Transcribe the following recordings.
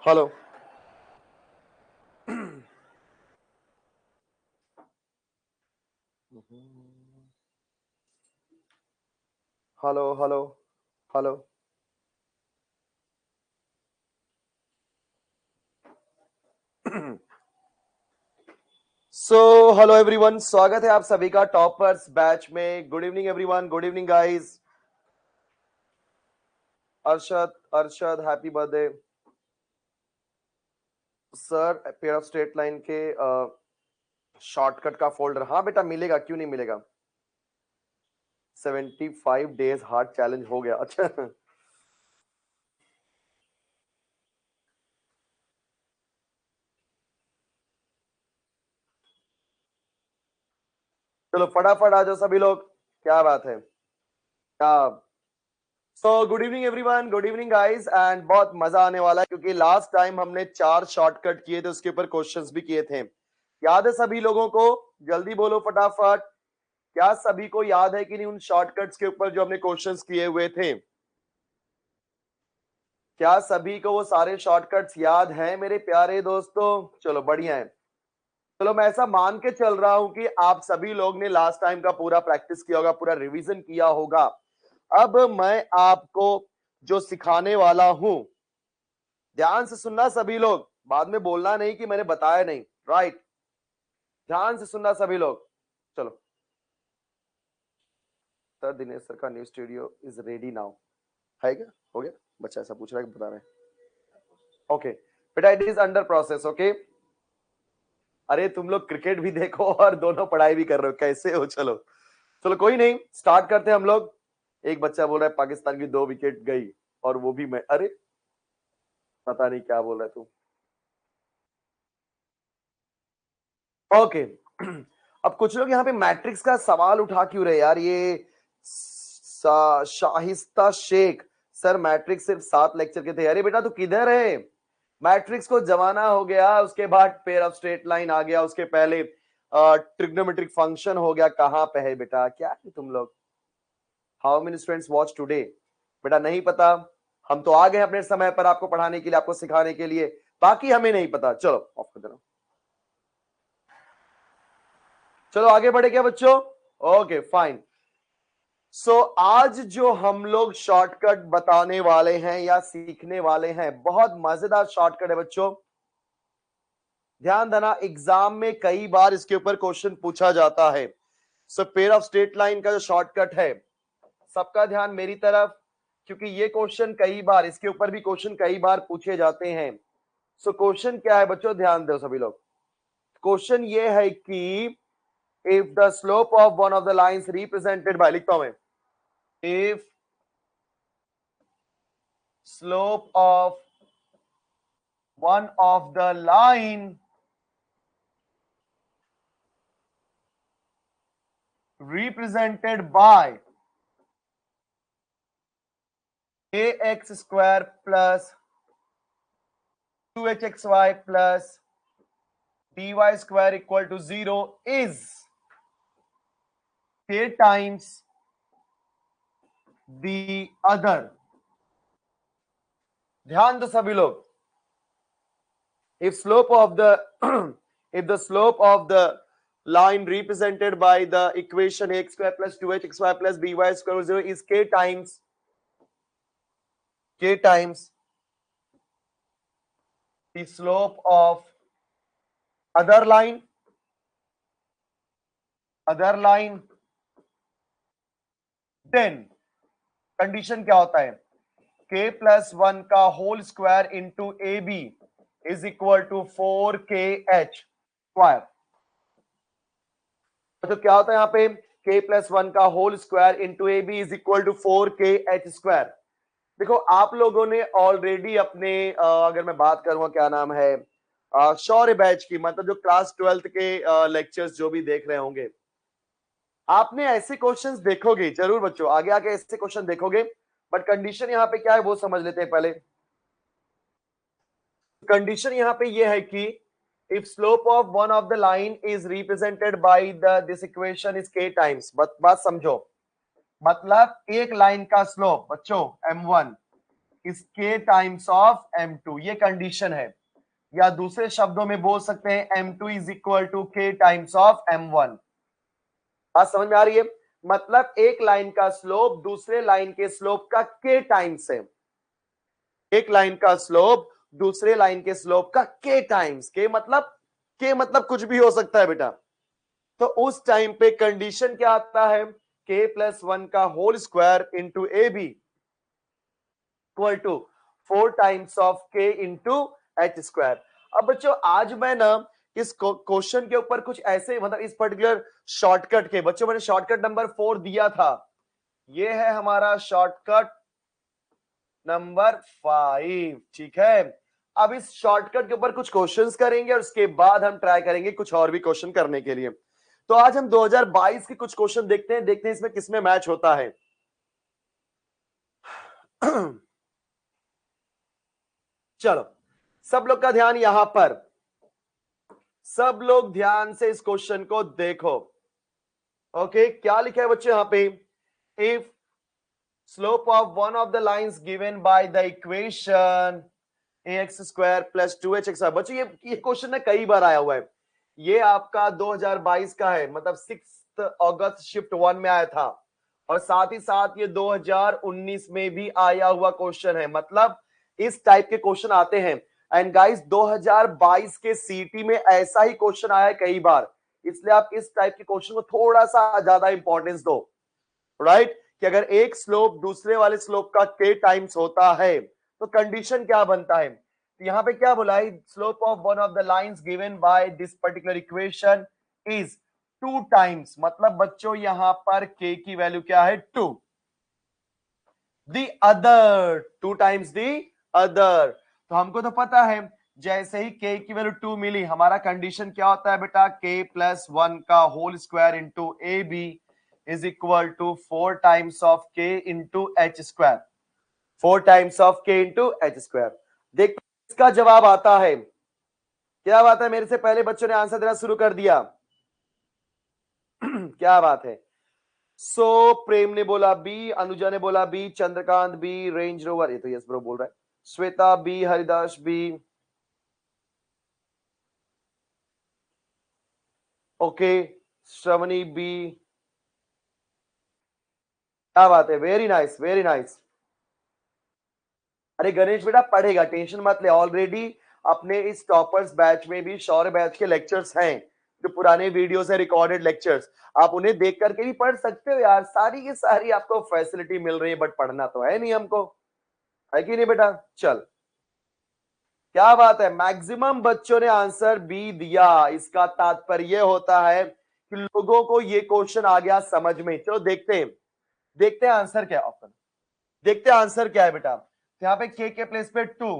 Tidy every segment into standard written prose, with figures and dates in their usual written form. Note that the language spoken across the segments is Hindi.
Hello hello hello hello hello everyone, स्वागत है आप सभी का टॉपर्स बैच में। Good evening everyone, good evening guys. Arshad Arshad happy birthday sir. Pair of straight line के शॉर्टकट का फोल्डर, हाँ बेटा मिलेगा, क्यों नहीं मिलेगा। 75 डेज हार्ड चैलेंज हो गया। अच्छा चलो फटाफट आ जाओ सभी लोग, क्या बात है। क्या good evening everyone, good evening guys. And बहुत मजा आने वाला है क्योंकि लास्ट टाइम हमने 4 शॉर्टकट किए थे, उसके ऊपर क्वेश्चंस भी किए थे। याद है सभी लोगों को? जल्दी बोलो फटाफट। क्या सभी को याद है कि नहीं उन शॉर्टकट्स के ऊपर जो हमने क्वेश्चंस किए हुए थे? क्या सभी को वो सारे शॉर्टकट्स याद हैं मेरे प्यारे दोस्तों? चलो बढ़िया है। चलो मैं ऐसा मान के चल रहा हूं कि आप सभी लोग ने लास्ट टाइम का पूरा प्रैक्टिस किया होगा, पूरा रिवीजन किया होगा। अब मैं आपको जो सिखाने वाला हूं, ध्यान से सुनना सभी लोग, बाद में बोलना नहीं कि मैंने बताया नहीं। राइट, ध्यान से सुनना सभी लोग। चलो सर, दिनेश सर का new studio is ready now, है क्या? हो गया? बच्चा ऐसा पूछ रहा है कि बता रहे हैं। ओके बेटा, it is under process. Okay, अरे तुम लोग क्रिकेट भी देखो और दोनों पढ़ाई भी कर रहे हो, कैसे हो? चलो चलो कोई नहीं, स्टार्ट करते हैं हम लोग। एक बच्चा बोल रहा है पाकिस्तान की 2 विकेट गई, और वो भी मैं। अरे पता नहीं क्या बोल रहा है तू। ओके अब कुछ लोग यहाँ पे मैट्रिक्स का सवाल उठा क्यों रहे यार? ये शाहिस्ता शेख, सर मैट्रिक्स सिर्फ 7 लेक्चर के थे। अरे बेटा तू किधर है? मैट्रिक्स को जमाना हो गया, उसके बाद पेयर ऑफ स्ट्रेट लाइन आ गया, उसके पहले ट्रिग्नोमेट्रिक फंक्शन हो गया। कहां पे है बेटा? क्या है तुम लोग? How many students watch today? बेटा नहीं पता। हम तो आ गए अपने समय पर आपको पढ़ाने के लिए, आपको सिखाने के लिए, बाकी हमें नहीं पता। चलो ऑफ कर देना। चलो आगे बढ़े क्या बच्चों? Okay fine. आज जो हम लोग शॉर्टकट बताने वाले हैं या सीखने वाले हैं, बहुत मजेदार शॉर्टकट है बच्चों। ध्यान देना, एग्जाम में कई बार इसके ऊपर क्वेश्चन पूछा जाता है। पेयर ऑफ स्ट्रेट लाइन का जो शॉर्टकट है, सबका ध्यान मेरी तरफ, क्योंकि ये क्वेश्चन कई बार, इसके ऊपर भी क्वेश्चन कई बार पूछे जाते हैं। क्वेश्चन क्या है बच्चों? ध्यान दो सभी लोग। क्वेश्चन ये है कि if the slope of one of the lines represented by, लिखता हूं मैं, if slope of one of the line represented by ax square plus 2hxy plus dy square equal to 0 is k times the other. ध्यान दो सभी लोग। if slope of the if the slope of the line represented by the equation x square plus 2hxy plus by square 0 is k times the slope of other line, then condition क्या होता है? k प्लस 1 का whole square into A B is equal to 4kh square. तो क्या होता है यहाँ पे? k प्लस 1 का whole square into A B is equal to 4kh square. देखो आप लोगों ने ऑलरेडी अपने अगर मैं बात करूंगा, क्या नाम है, शौर्य बैच की, मतलब जो क्लास 12th के लेक्चर्स जो भी देख रहे होंगे, आपने ऐसे क्वेश्चंस देखोगे जरूर बच्चों, आगे आगे ऐसे क्वेश्चन देखोगे। बट कंडीशन यहाँ पे क्या है वो समझ लेते हैं पहले। कंडीशन यहाँ पे ये है कि if slope of one of the line is represented by the this equation is k times. बात समझो, मतलब एक लाइन का स्लोप बच्चों m1, is k times of m2, ये कंडीशन है, या दूसरे शब्दों में बोल सकते हैं m2 is equal to k times of m1। बात समझ में आ रही है? मतलब एक लाइन का स्लोप दूसरे लाइन के स्लोप का k टाइम्स है, एक लाइन का स्लोप दूसरे लाइन के स्लोप का k टाइम्स, k मतलब कुछ भी हो सकता है बेटा। तो उस टाइम पे कंडीशन क्या आता है, k प्लस 1 का whole square into A B equal to 4 times of k into H square. अब बच्चों आज मैं ना इस क्वेश्चन के ऊपर कुछ ऐसे, मतलब इस पर्टिकुलर शॉर्टकट के, बच्चों मैंने शॉर्टकट नंबर 4 दिया था, ये है हमारा शॉर्टकट नंबर 5, ठीक है। अब इस शॉर्टकट के ऊपर कुछ क्वेश्चंस करेंगे और उसके बाद हम ट्राई करेंगे कुछ और भी क्वेश्चन करने के लिए। तो आज हम 2022 के कुछ क्वेश्चन देखते हैं इसमें किसमें मैच होता है। चलो सब लोग का ध्यान यहां पर, सब लोग ध्यान से इस क्वेश्चन को देखो। ओके क्या लिखा है बच्चों यहां पे, if slope of one of the lines given by the equation ax square plus 2hx। बच्चों ये क्वेश्चन ना कई बार आया हुआ है, ये आपका 2022 का है, मतलब 6 अगस्त शिफ्ट 1 में आया था, और साथ ही साथ ये 2019 में भी आया हुआ क्वेश्चन है, मतलब इस टाइप के क्वेश्चन आते हैं। एंड गाइस 2022 के सीटी में ऐसा ही क्वेश्चन आया है कई बार, इसलिए आप इस टाइप के क्वेश्चन को थोड़ा सा ज्यादा इंपॉर्टेंस दो, राइट। कि अगर एक स्लोप दूसरे वाले स्लोप का k टाइम्स होता है तो कंडीशन क्या बनता है। तो यहां पे क्या बोला है, slope of one of the lines given by this particular equation is 2 times, मतलब बच्चों यहां पर k की वैल्यू क्या है 2, the other 2 times the other. तो हमको तो पता है जैसे ही k की वैल्यू 2 मिली, हमारा कंडीशन क्या होता है बेटा, k प्लस 1 का whole square into A B is equal to 4 times of k into H square, 4 times of k into H square. देख इसका जवाब आता है, क्या बात है, मेरे से पहले बच्चों ने आंसर देना शुरू कर दिया। क्या बात है। सो प्रेम ने बोला बी, अनुजा ने बोला B, Chandrakant B, Range Rover, ये तो यस ब्रो बोल रहा है, Shweta B, Haridas B, okay, Shravani B, क्या बात है, वेरी नाइस वेरी नाइस। अरे गणेश बेटा पढ़ेगा, टेंशन मत ले, ऑलरेडी अपने इस टॉपर्स बैच में भी शौर्य बैच के लेक्चर्स हैं, जो पुराने वीडियोस है रिकॉर्डेड लेक्चर्स, आप उन्हें देख करके भी पढ़ सकते हो यार, सारी की सारी आपको फैसिलिटी मिल रही है, बट पढ़ना तो है नहीं हमको, है कि नहीं बेटा। चल क्या बात है, मैक्सिमम बच्चों ने आंसर बी दिया, इसका तात्पर्य होता है कि लोगों को ये क्वेश्चन आ गया समझ में। चलो देखते हैं आंसर क्या है, देखते हैं आंसर क्या है बेटा। तो यहाँ पे के प्लेस पे 2,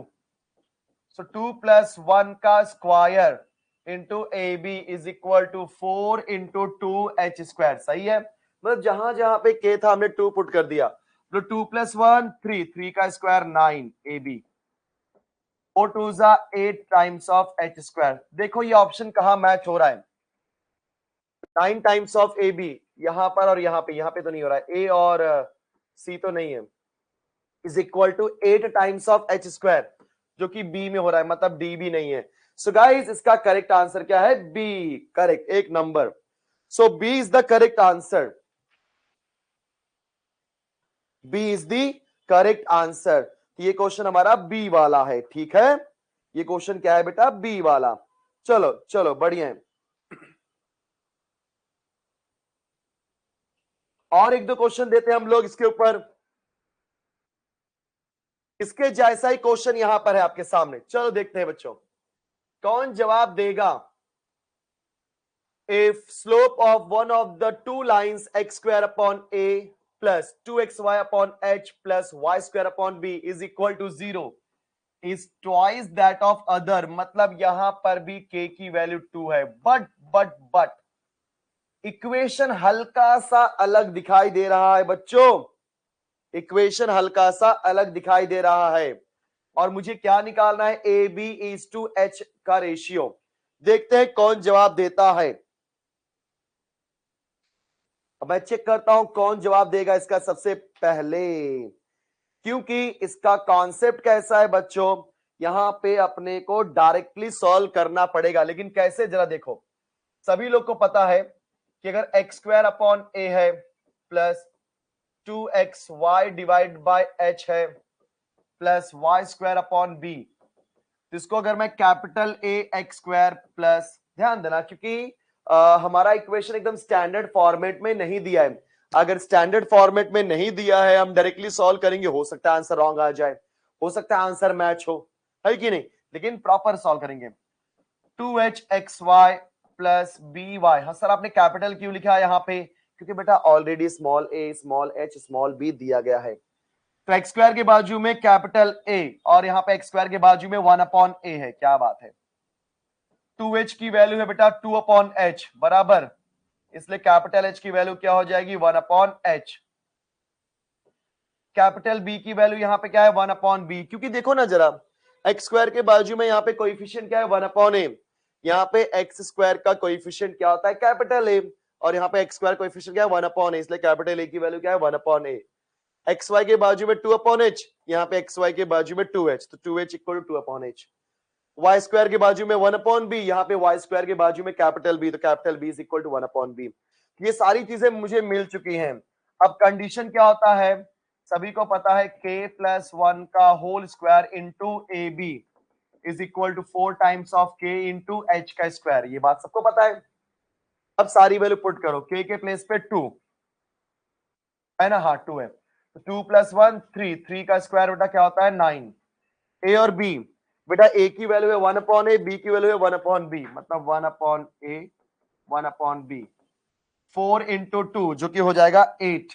सो 2 प्लस 1 का square into A B is equal to 4 into 2h square, सही है। मतलब जहां जहां पे k था हमने 2 पुट कर दिया, तो 2 प्लस 1 3 का स्क्वायर 9 ए बी, 4 2 जा 8 टाइम्स ऑफ h स्क्वायर। देखो ये ऑप्शन कहां मैच हो रहा है, 9 टाइम्स ऑफ ए बी यहां पर, और यहां पे तो नहीं हो रहा है, ए और सी तो नहीं है, is equal to 8 times of h square, जो कि बी में हो रहा है, मतलब डी भी नहीं है। सो गाइस इसका करेक्ट आंसर क्या है, बी, करेक्ट, एक नंबर। So B is the correct answer, B is the correct answer. ये क्वेश्चन हमारा बी वाला है, ठीक है, ये क्वेश्चन क्या है बेटा, बी वाला। चलो चलो बढ़िया है, और एक दो क्वेश्चन देते हैं हम लोग इसके ऊपर, इसके जैसा ही क्वेश्चन यहां पर है आपके सामने, चलो देखते हैं बच्चों कौन जवाब देगा। If slope of one of the two lines x square upon a plus 2xy upon h plus y square upon b is equal to 0 is twice that of other, मतलब यहां पर भी k की वैल्यू 2 है, बट इक्वेशन हल्का सा अलग दिखाई दे रहा है बच्चों, इक्वेशन हल्का सा अलग दिखाई दे रहा है, और मुझे क्या निकालना है, A B is to H का रेशियो। देखते हैं कौन जवाब देता है, अब मैं चेक करता हूं कौन जवाब देगा इसका सबसे पहले। क्योंकि इसका कॉन्सेप्ट कैसा है बच्चों, यहां पे अपने को डायरेक्टली सॉल्व करना पड़ेगा। लेकिन कैसे, जरा देखो, सभी लोग को पता है कि अगर एक्स स्क्वायर अपॉन ए है plus 2xy divide by h है plus Y square upon B, इसको अगर मैं capital A X square plus, ध्यान देना क्योंकि हमारा इक्वेशन एकदम स्टैंडर्ड फॉर्मेट में नहीं दिया है। अगर स्टैंडर्ड फॉर्मेट में नहीं दिया है, हम डायरेक्टली सॉल्व करेंगे, हो सकता है आंसर रॉन्ग आ जाए, हो सकता है आंसर मैच हो, है कि नहीं, लेकिन प्रॉपर सॉल्व करेंगे। 2hxy प्लस बी वाई, हाँ सर आपने कैपिटल क्यों लिखा है यहाँ पे, क्योंकि बेटा ऑलरेडी स्मॉल ए स्मॉल एच स्मॉल बी दिया गया है। तो एक्स स्क्वायर के बाजू में कैपिटल ए और यहाँ पे एक्स स्क्वायर के बाजू में 1 अपॉन ए है, क्या बात है। 2h की वैल्यू है बेटा 2 अपॉन एच बराबर, इसलिए कैपिटल एच की वैल्यू क्या हो जाएगी 1 अपॉन एच। कैपिटल बी की वैल्यू यहाँ पे क्या है 1 अपॉन बी, क्योंकि देखो ना जरा, एक्स स्क्वायर के बाजू में यहाँ पे कोएफिशिएंट क्या है 1 अपॉन ए, यहाँ पे एक्स स्क्वायर का कोएफिशिएंट क्या होता है कैपिटल ए, और यहाँ पे एक्स स्क्वायर कोएफिशिएंट क्या है 1 अपॉन ए, इसलिए कैपिटल ए की वैल्यू क्या है 1 अपॉन ए। एक्स वाई के बाजू में 2 अपॉन एच, यहाँ पे एक्स वाई के बाजू में 2h, तो 2h equal to 2 upon H. Y square के बाजू में 1 अपॉन बी, यहाँ पे वाई स्क्वायर के बाजू में कैपिटल बी, तो capital B is equal to 1 upon B. ये सारी चीजें मुझे मिल चुकी हैं। अब कंडीशन क्या होता है, सभी को पता है k प्लस 1 का whole square into A B is equal to 4 times of k into H का स्क्वायर, ये बात सबको पता है। अब सारी वैल्यू पुट करो, k के प्लेस पे 2 है ना, हाँ 2 है, 2 प्लस 1 3, 3 का स्क्वायर बेटा क्या होता है 9। ए और बी, बेटा ए की वैल्यू है 1 अपॉन ए, बी की वैल्यू है 1 अपॉन बी, मतलब 1 अपॉन ए 1 अपॉन बी। 4 इंटू 2 जो कि हो जाएगा 8,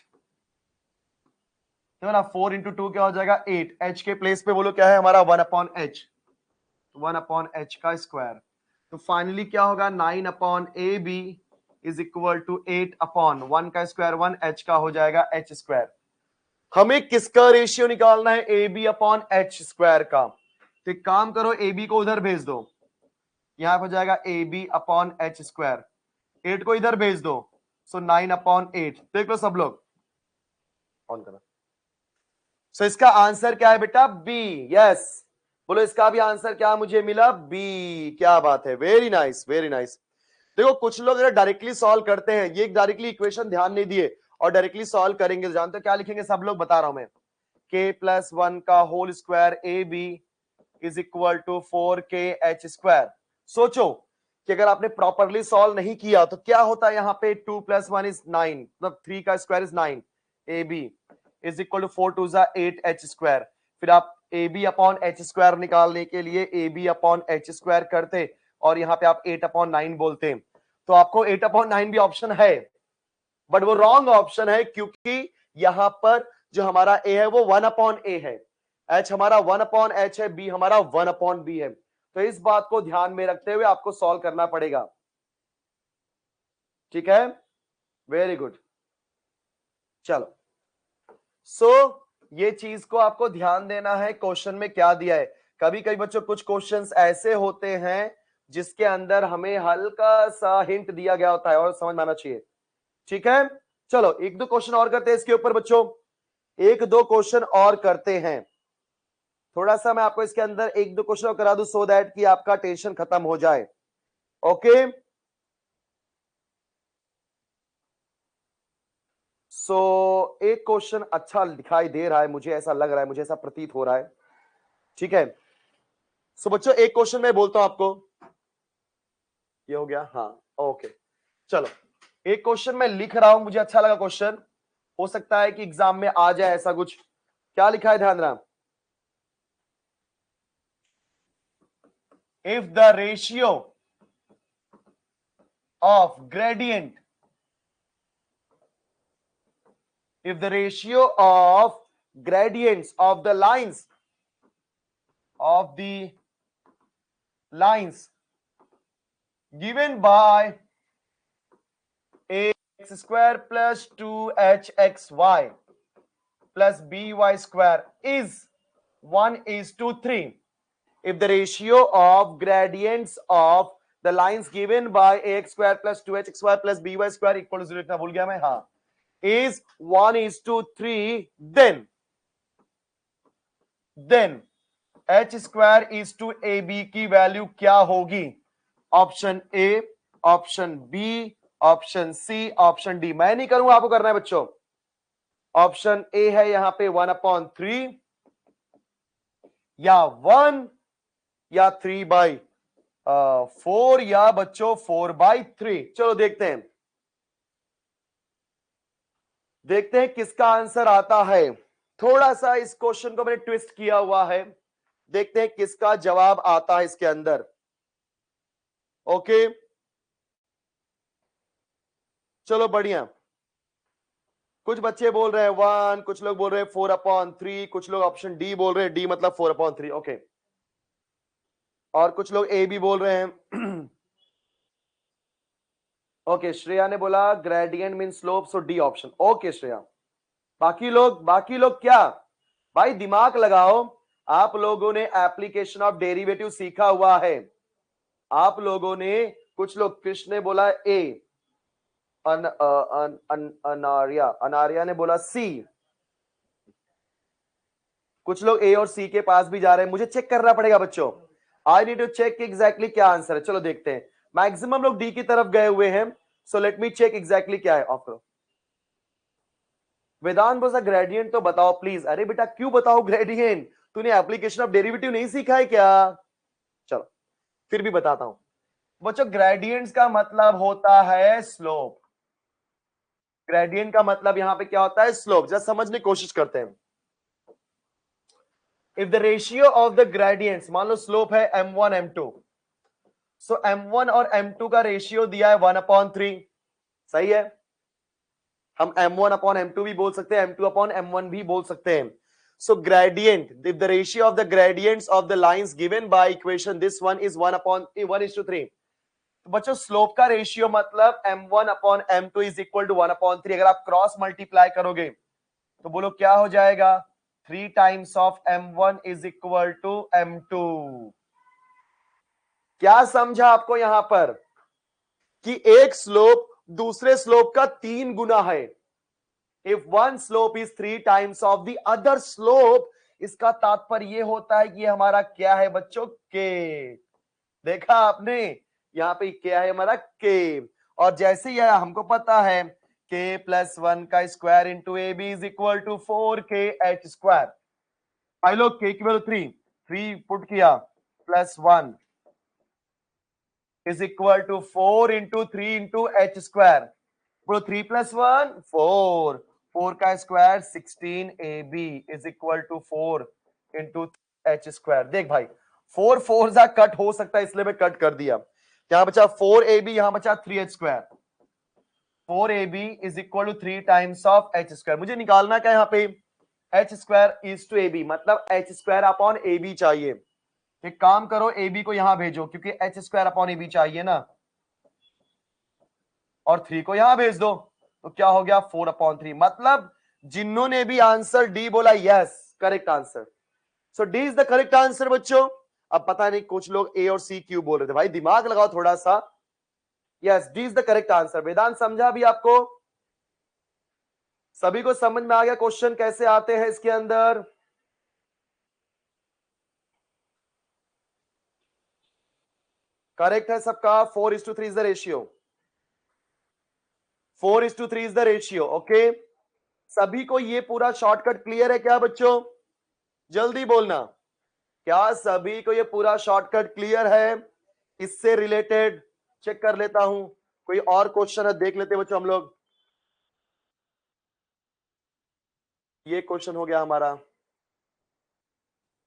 तो ना 4 इंटू 2 क्या हो जाएगा 8। एच के प्लेस पे बोलो क्या है हमारा 1 अपॉन एच, 1 अपॉन एच का स्क्वायर। तो फाइनली क्या होगा 9 upon A B is equal to 8 upon 1 का स्क्वायर 1, एच का हो जाएगा एच स्क्वायर। हमें किसका रेशियो निकालना है, A B upon H square का। तो एक काम करो, ए बी को उधर भेज दो, यहां हो जाएगा A B upon H square, 8 को इधर भेज दो, सो 9 अपॉन 8। देख लो सब लोग, ऑन करो। सो इसका आंसर क्या है बेटा बी, यस बोलो, इसका भी आंसर क्या मुझे मिला बी, क्या बात है, वेरी नाइस वेरी नाइस। देखो कुछ लोग अगर डायरेक्टली सॉल्व करते हैं, ये डायरेक्टली इक्वेशन ध्यान नहीं दिए और डायरेक्टली सॉल्व करेंगे, तो जानते हो क्या लिखेंगे सब लोग, बता रहा हूं मैं, k प्लस 1 का whole square A B is equal to 4k H square. सोचो कि अगर आपने प्रॉपरली सॉल्व नहीं किया तो क्या होता है, यहाँ पे 2 प्लस 1 इज 9, मतलब 3 का square is 9, A B is equal to 4 to 8 H square. फिर आप A B upon H square निकालने के लिए A B upon H square करते और यहाँ पे आप 8 अपॉन 9 बोलते, तो आपको 8 अपॉन 9 भी ऑप्शन है, बट वो रॉन्ग ऑप्शन है, क्योंकि यहां पर जो हमारा ए है वो 1 अपॉन ए है, एच हमारा 1 अपॉन एच है, बी हमारा 1 अपॉन बी है। तो इस बात को ध्यान में रखते हुए आपको सॉल्व करना पड़ेगा, ठीक है, वेरी गुड। चलो ये चीज को आपको ध्यान देना है, क्वेश्चन में क्या दिया है। कभी कभी बच्चों कुछ क्वेश्चंस ऐसे होते हैं जिसके अंदर हमें हल्का सा हिंट दिया गया होता है और समझ में आना चाहिए, ठीक है। चलो एक दो क्वेश्चन और करते हैं इसके ऊपर बच्चों, एक दो क्वेश्चन और करते हैं, थोड़ा सा मैं आपको इसके अंदर एक दो क्वेश्चन और करा दूं सो दैट कि आपका टेंशन खत्म हो जाए, ओके। एक क्वेश्चन अच्छा दिखाई दे रहा है, मुझे ऐसा लग रहा है, मुझे ऐसा प्रतीत हो रहा है, ठीक है। बच्चों एक क्वेश्चन मैं बोलता हूं आपको, ये हो गया, हाँ ओके। चलो एक क्वेश्चन मैं लिख रहा हूं, मुझे अच्छा लगा क्वेश्चन, हो सकता है कि एग्जाम में आ जाए ऐसा कुछ। क्या लिखा है ध्यान रहा, if the ratio of gradient, if the ratio of gradients of the lines given by ax square plus 2hxy plus by square is 1:3, if the ratio of gradients of the lines given by ax square plus 2hxy plus by square equal to 0, इतना भूल गया मैं, हाँ, is 1:3, then then H square is to A B की वैल्यू क्या होगी? Option A, option B, option C, option D. मैं नहीं करूंगा, आपको करना है बच्चों। ऑप्शन ए है यहां पे 1/3 या 1 या 3/4 या बच्चों 4/3। चलो देखते हैं, देखते हैं किसका आंसर आता है। थोड़ा सा इस क्वेश्चन को मैंने ट्विस्ट किया हुआ है, देखते हैं किसका जवाब आता है इसके अंदर। ओके चलो बढ़िया। कुछ बच्चे बोल रहे हैं 1, कुछ लोग बोल रहे हैं 4/3, कुछ लोग ऑप्शन डी बोल रहे हैं, डी मतलब 4/3। ओके, और कुछ लोग ए भी बोल रहे हैं। ओके, श्रेया ने बोला ग्रेडियंट मीन स्लोप, सो डी ऑप्शन। ओके श्रेया, बाकी लोग क्या भाई दिमाग लगाओ। आप लोगों ने एप्लीकेशन ऑफ डेरिवेटिव सीखा हुआ है। आप लोगों ने, कुछ लोग, कृष्ण ने बोला ए, अनार्या ने बोला सी, कुछ लोग ए और सी के पास भी जा रहे हैं। मुझे चेक करना पड़ेगा बच्चों, I need to check exactly क्या आंसर है। चलो देखते हैं, मैक्सिमम लोग डी की तरफ गए हुए हैं, so let me check exactly क्या है। ऑफ करो। वेदांत बोला ग्रेडियंट तो बताओ प्लीज। अरे बेटा क्यों बताओ ग्रेडियंट, तूने एप्लीकेशन ऑफ डेरिवेटिव नहीं सीखा है क्या? चलो फिर भी बताता हूं बच्चों, ग्रेडियंट्स का मतलब होता है स्लोप। ग्रेडियंट का मतलब यहां पे क्या होता है? स्लोप। जरा समझने की कोशिश करते हैं। If the ratio of the gradients, मान लो स्लोप है m1 m2, सो m1 और m2 का रेशियो दिया है 1/3, सही है। हम m1/m2 भी बोल सकते हैं, m2/m1 भी बोल सकते हैं। So gradient, if the ratio of the gradients of the lines given by equation this one is 1/3। तो बच्चों स्लोप का रेशियो मतलब m1/m2 इज इक्वल टू 1/3। अगर आप क्रॉस मल्टीप्लाई करोगे तो बोलो क्या हो जाएगा? 3 times of m1 is equal to m2। क्या समझा आपको यहां पर कि एक स्लोप दूसरे स्लोप का 3 गुना है। If one slope is 3 times of the other slope, इसका तात्पर्य यह होता है कि हमारा क्या है बच्चों? के। देखा आपने, यहां पे क्या है हमारा? के। और जैसे यह हमको पता है के प्लस 1 का square into A B is equal to 4k(h²). आई लो के की वैल्यू 3 पुट किया, plus 1 is equal to 4 into 3 into h²। बोलो 3 + 1 4, 4 का square 16ab is equal to 4 into h²। देख भाई 4 4 जा कट हो सकता है, इसलिए मैं कट कर दिया। यहां बचा 4ab, यहां बचा 3h²। 4ab is equal to 3 times of h²। मुझे निकालना क्या यहां पे? h² इज टू ab, मतलब h²/ab चाहिए। एक काम करो, ab को यहां भेजो क्योंकि h²/ab चाहिए ना, और 3 को यहां भेज दो तो क्या हो गया? 4/3। मतलब जिन्होंने भी आंसर डी बोला, yes correct answer. So D is the correct answer बच्चों। अब पता नहीं कुछ लोग ए और सी क्यों बोल रहे थे, भाई दिमाग लगाओ थोड़ा सा। Yes D is the correct answer. Vedant समझा भी आपको? सभी को समझ में आ गया क्वेश्चन कैसे आते हैं इसके अंदर? करेक्ट है सबका। 4:3 is the ratio. 4:3 is the ratio. Okay, सभी को ये पूरा शॉर्टकट क्लियर है क्या बच्चों? जल्दी बोलना, क्या सभी को ये पूरा शॉर्टकट क्लियर है? इससे रिलेटेड चेक कर लेता हूं, कोई और क्वेश्चन है देख लेते हैं बच्चों हम लोग। ये क्वेश्चन हो गया हमारा,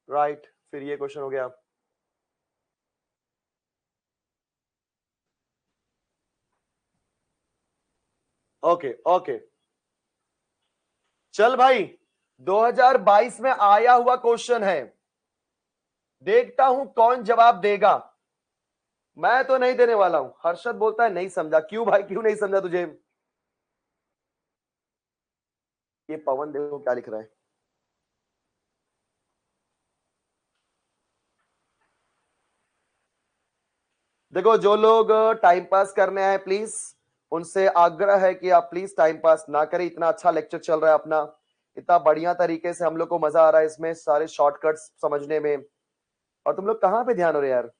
राइट, फिर ये क्वेश्चन हो गया। ओके ओके, चल भाई 2022 में आया हुआ क्वेश्चन है, देखता हूं कौन जवाब देगा। मैं तो नहीं देने वाला हूं। हर्षद बोलता है नहीं समझा। क्यों भाई, क्यों नहीं समझा तुझे? ये पवन देखो क्या लिख रहा है। देखो जो लोग टाइम पास करने आए प्लीज, उनसे आग्रह है कि आप प्लीज टाइम पास ना करें। इतना अच्छा लेक्चर चल रहा है अपना, इतना बढ़िया तरीके से हम लोग को मजा आ रहा है इसमें सारे शॉर्टकट्स समझने में, और तुम लोग कहां पे ध्यान हो रहे यार।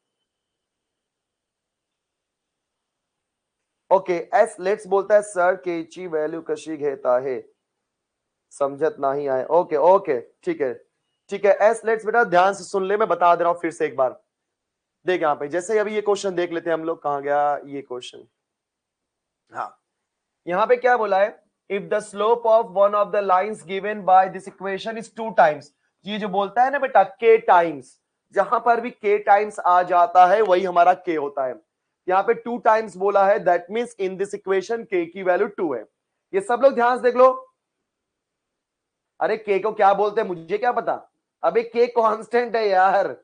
ओके, एस लेट्स बोलता है सर केची वैल्यू कशी घेता है, समझत नहीं आए। ओके ओके ठीक है ठीक है। एस लेट्स बेटा ध्यान से सुन ले, मैं बता दे रहा हूं फिर से एक बार। देख यहाँ पे जैसे अभी ये क्वेश्चन देख लेते हैं हम लोग, कहां गया ये क्वेश्चन। हाँ, यहाँ पे क्या बोला है, if the slope of one of the lines given by this equation is 2 times. ये जो बोलता है ना बेटा के टाइम्स, जहां पर भी के टाइम्स आ जाता है वही हमारा के होता है। यहाँ पे 2 टाइम्स बोला है, that means in this equation के की वैल्यू 2 है। ये सब लोग ध्यान से देख लो। अरे के को क्या बोलते हैं मुझे क्या पता, अबे के कांस्टेंट है यार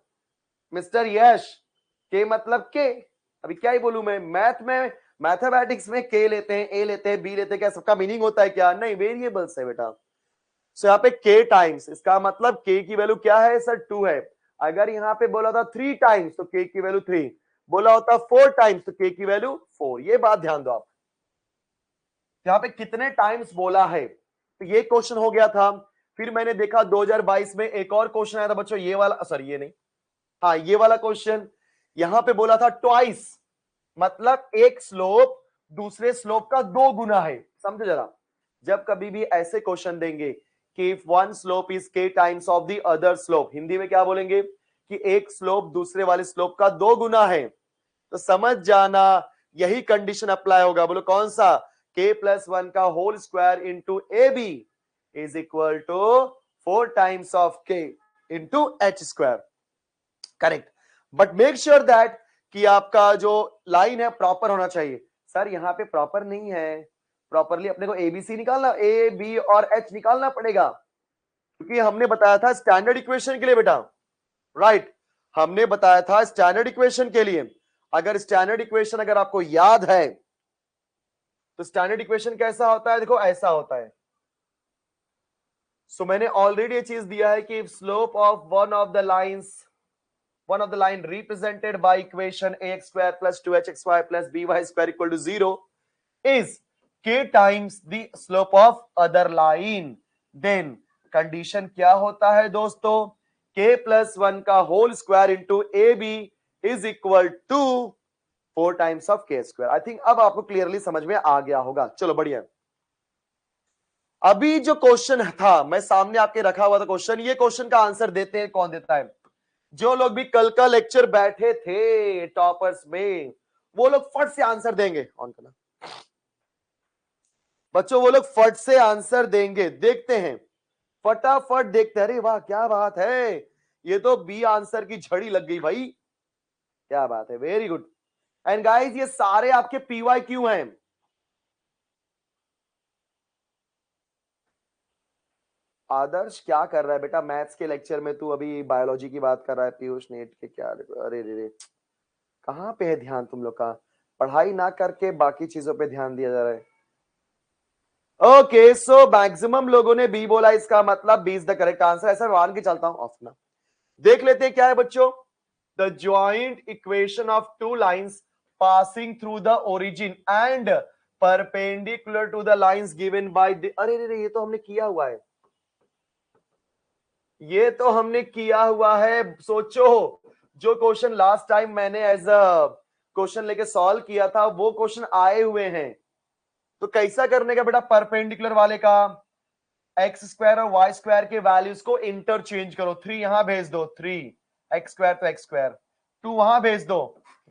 मिस्टर यश, के मतलब के। अभी क्या ही बोलूं मैं, मैथ में मैथमेटिक्स में के लेते हैं, ए लेते हैं, बी लेते हैं, क्या सबका मीनिंग होता है क्या, नहीं वेरिएबल्स है बेटा। सो यहाँ पे के टाइम्स, इसका मतलब के की वैल्यू क्या है सर 2 है। अगर यहाँ पे बोला था 3 टाइम्स तो के की वैल्यू 3, बोला होता 4 टाइम्स तो के की वैल्यू 4। ये बात ध्यान दो आप, यहाँ पे कितने टाइम्स बोला है, तो ये क्वेश्चन हो गया था। फिर मैंने देखा 2022 में एक और क्वेश्चन आया था बच्चों, ये वाला, सॉरी ये नहीं, हाँ ये वाला क्वेश्चन। यहां पे बोला था ट्वाइस, मतलब एक स्लोप दूसरे स्लोप का 2 गुना है। समझो जरा, जब कभी भी ऐसे क्वेश्चन देंगे कि इफ वन स्लोप इज के times of the other slope, Hindi में क्या बोलेंगे कि एक स्लोप दूसरे वाले स्लोप का 2 गुना है, तो समझ जाना यही कंडीशन अप्लाई होगा। बोलो कौन सा, के प्लस 1 का whole square into A B is equal to 4 times of K into H square. Correct, but make sure that कि आपका जो लाइन है प्रॉपर होना चाहिए। सर यहाँ पे प्रॉपर नहीं है, प्रॉपरली अपने को एबीसी निकालना, ए बी और एच निकालना पड़ेगा, क्योंकि हमने बताया था स्टैंडर्ड इक्वेशन के लिए बेटा, राइट, हमने बताया था स्टैंडर्ड इक्वेशन के लिए। अगर स्टैंडर्ड इक्वेशन अगर आपको याद है तो स्टैंडर्ड इक्वेशन कैसा होता है, देखो ऐसा होता है। सो मैंने ऑलरेडी ये चीज दिया है कि slope of one of the lines, one of the line represented by equation ax square plus 2hxy plus by square equal to 0 is k times the slope of other line, then condition क्या होता है दोस्तों, k plus 1 का whole square into ab is equal to 4 times of k square। I think अब आपको क्लियरली समझ में आ गया होगा। चलो बढ़िया, अभी जो क्वेश्चन था मैं सामने आपके रखा हुआ था क्वेश्चन, ये क्वेश्चन का आंसर देते हैं, कौन देता है, जो लोग भी कल का लेक्चर बैठे थे टॉपर्स में वो लोग फट से आंसर देंगे। ऑन करना बच्चों, वो लोग फट से आंसर देंगे, देखते हैं फटाफट देखते हैं। अरे वाह क्या बात है, ये तो बी आंसर की झड़ी लग गई भाई, क्या बात है, वेरी गुड। एंड गाइस ये सारे आपके पीवाई क्यू हैं। आदर्श क्या कर रहा है बेटा मैथ्स के लेक्चर में, तू अभी बायोलॉजी की बात कर रहा है, पीयूष नेट के क्या, अरे रे रे, कहां पे है ध्यान तुम लोग का, पढ़ाई ना करके बाकी चीजों पे ध्यान दिया जा रहा है। ओके सो मैक्सिमम लोगों ने बी बोला, इसका मतलब B is the correct answer. ऐसा मान के चलता हूं ऑफ ना, देख लेते हैं क्या है बच्चों, the joint equation of two lines passing through the origin and perpendicular to the lines given by the, अरे रे ये तो हमने किया हुआ है, ये तो हमने किया हुआ है। सोचो जो क्वेश्चन लास्ट टाइम मैंने एज अ क्वेश्चन लेके सॉल्व किया था वो क्वेश्चन आए हुए हैं, तो कैसा करने का बेटा, परपेंडिकुलर वाले का एक्स स्क्वायर और वाई स्क्वायर के वैल्यूज को इंटरचेंज करो, 3 यहां भेज दो, 3 एक्स स्क्वायर तो एक्स स्क्वायर, 2 वहां भेज दो,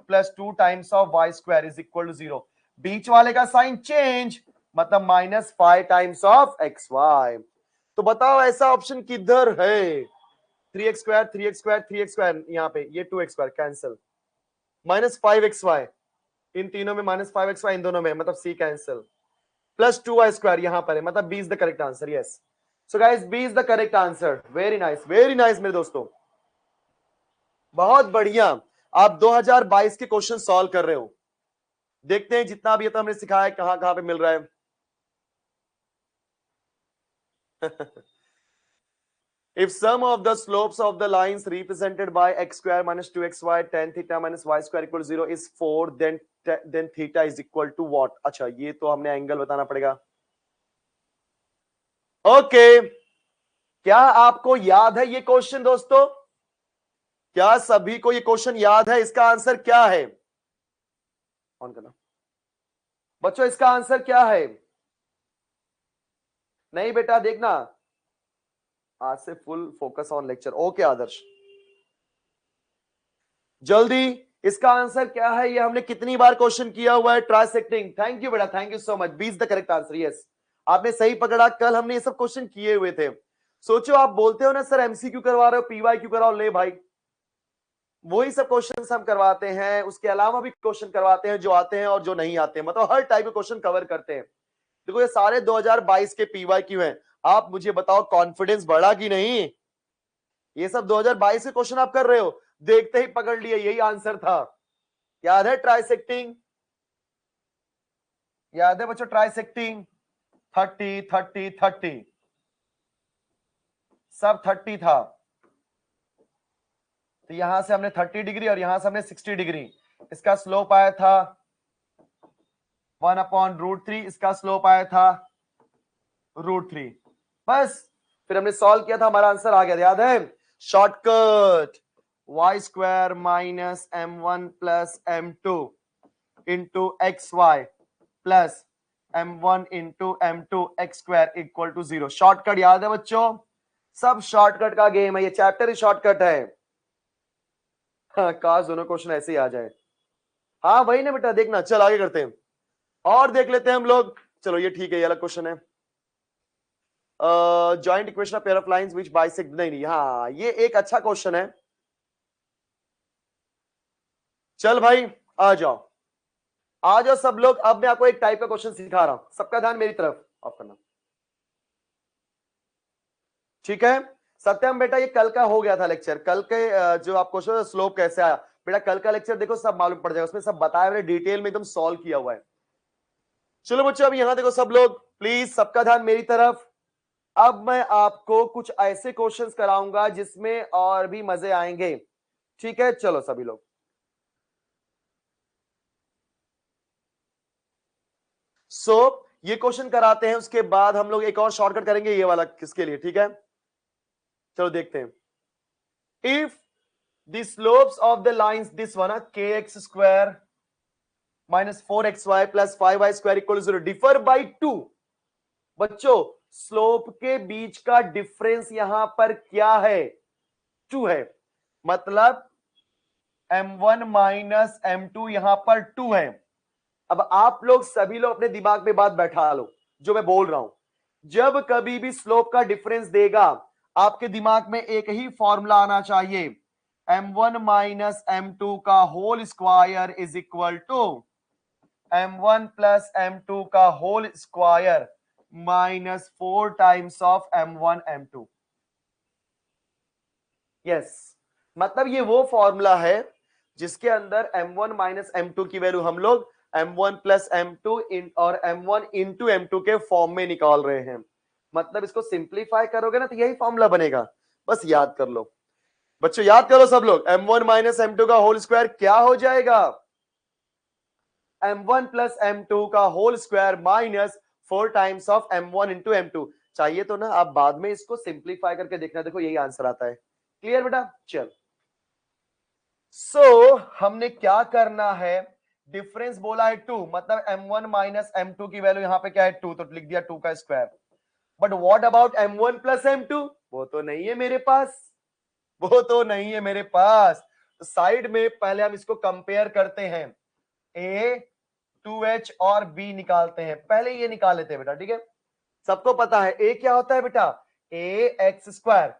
plus 2 times of Y square is equal to 0, बीच वाले का साइन चेंज, मतलब -5 टाइम्स ऑफ एक्स वाई। तो बताओ ऐसा ऑप्शन किधर है, 3x square 3x square 3x square, यहाँ पे ये 2x स्क्वायर कैंसिल, -5xy, इन तीनों में -5xy, इन दोनों में मतलब c cancel, plus 2y square यहां पर है, मतलब B is the correct answer. Yes so guys B is the correct answer, very nice मेरे दोस्तों, बहुत बढ़िया। आप 2022 के क्वेश्चन सॉल्व कर रहे हो, देखते हैं जितना भी तो हमने सिखाया है कहां कहां पे मिल रहा है। If sum of the slopes of the lines represented by x square minus 2xy tan theta minus y square equal to 0 is 4, then theta is equal to what? अच्छा ये तो हमने एंगल बताना पड़ेगा। ओके क्या आपको याद है ये क्वेश्चन दोस्तों? क्या सभी को ये क्वेश्चन याद है? इसका आंसर क्या है? ऑन करना बच्चों, इसका आंसर क्या है? नहीं बेटा, देखना, आज से full focus on lecture. Okay Adarsh, जल्दी, इसका आंसर क्या है? ये हमने कितनी बार क्वेश्चन किया हुआ है, ट्राइसेक्टिंग। थैंक यू बेटा, thank you so much. 20 the correct answer. Yes, आपने सही पकड़ा, कल हमने ये सब क्वेश्चन किए हुए थे। सोचो, आप बोलते हो ना सर एमसीक्यू करवा रहे हो, पीवाई क्यू कराओ, ले भाई वही सब क्वेश्चन हम करवाते हैं। उसके अलावा भी क्वेश्चन करवाते हैं जो आते हैं और जो नहीं आते हैं, मतलब हर टाइप के क्वेश्चन कवर करते हैं। देखो ये सारे 2022 के पीवाई क्यू हैं। आप मुझे बताओ कॉन्फिडेंस बढ़ा कि नहीं? ये सब 2022 के क्वेश्चन आप कर रहे हो, देखते ही पकड़ लिए यही आंसर था। याद है ट्राइसेक्टिंग? याद है बच्चों ट्राइसेक्टिंग? 30 30 30 सब 30 था। तो यहां से हमने 30 डिग्री और यहां से हमने 60 डिग्री। इसका स्लोप आया था 1/√3, इसका स्लोप आया था √3। बस फिर हमने सॉल्व किया था, हमारा आंसर आ गया। याद है? Shortcut y² minus m1 plus m2 into xy plus m1 into m2 x² equal to 0। Shortcut याद है बच्चों? सब शॉर्टकट का गेम है, ये चैप्टर ही शॉर्टकट है। हाँ, काश दोनों क्वेश्चन ऐसे ही आ जाए। हाँ वही ना बेटा, देखना। चल आगे करते हैं और देख लेते हैं हम लोग। चलो ये ठीक है, ये अलग क्वेश्चन है। Joint equation of pair of lines which bisect, नहीं, हाँ ये एक अच्छा क्वेश्चन है। चल भाई आ जाओ, आ जाओ सब लोग। अब मैं आपको एक टाइप का क्वेश्चन सिखा रहा हूं, सबका ध्यान मेरी तरफ। ऑफ करना, ठीक है? सत्यम बेटा, ये कल का हो गया था लेक्चर। कल के जो आप क्वेश्चन स्लोप कैसे आया बेटा, कल का लेक्चर देखो, सब मालूम पड़ जाएगा, उसमें सब बताया मैंने डिटेल में, एकदम सॉल्व किया हुआ है। चलो बच्चों, अब यहां देखो सब लोग, प्लीज सबका ध्यान मेरी तरफ। अब मैं आपको कुछ ऐसे क्वेश्चंस कराऊंगा जिसमें और भी मजे आएंगे, ठीक है? चलो सभी लोग, ये क्वेश्चन कराते हैं, उसके बाद हम लोग एक और शॉर्टकट करेंगे ये वाला किसके लिए, ठीक है? चलो देखते हैं। If the slopes of the lines, this one kx² minus 4xy plus 5y² equal 0 differ by 2। बच्चों, स्लोप के बीच का डिफरेंस यहां पर क्या है? 2 है। मतलब m1 माइनस m2 यहां पर 2 है। अब आप लोग सभी लोग अपने दिमाग में बात बैठा लो जो मैं बोल रहा हूं। जब कभी भी स्लोप का डिफरेंस देगा, आपके दिमाग में एक ही फॉर्मूला आना चाहिए, m1 माइनस m2 का whole square is equal to m1 plus m2 का whole square minus 4 times of m1 m2। Yes, मतलब ये वो फॉर्मूला है जिसके अंदर m1 माइनस m2 की वैल्यू हम लोग m1 प्लस m2 और m1 इंटू m2 के फॉर्म में निकाल रहे हैं। मतलब इसको सिंप्लीफाई करोगे ना तो यही फॉर्मूला बनेगा। बस याद कर लो बच्चों, याद करो सब लोग। m1 माइनस m2 का होल स्क्वायर क्या हो जाएगा? m1 प्लस m2 का whole square minus 4 times of m1 into m2। चाहिए तो ना आप बाद में इसको सिंप्लीफाई करके देखना, देखो यही आंसर आता है। क्लियर बेटा? चल, हमने क्या करना है, डिफरेंस बोला है 2, मतलब m1 माइनस m2 की वैल्यू यहां पे क्या है 2, तो लिख दिया 2 का square. But what about m1 plus m2? वो तो नहीं है मेरे पास, वो तो नहीं है मेरे पास। तो साइड में पहले हम इसको कंपेयर करते हैं, a 2h और b निकालते हैं। पहले ये निकाल लेते हैं बेटा, ठीक है? सबको पता है a क्या होता है बेटा, ax²।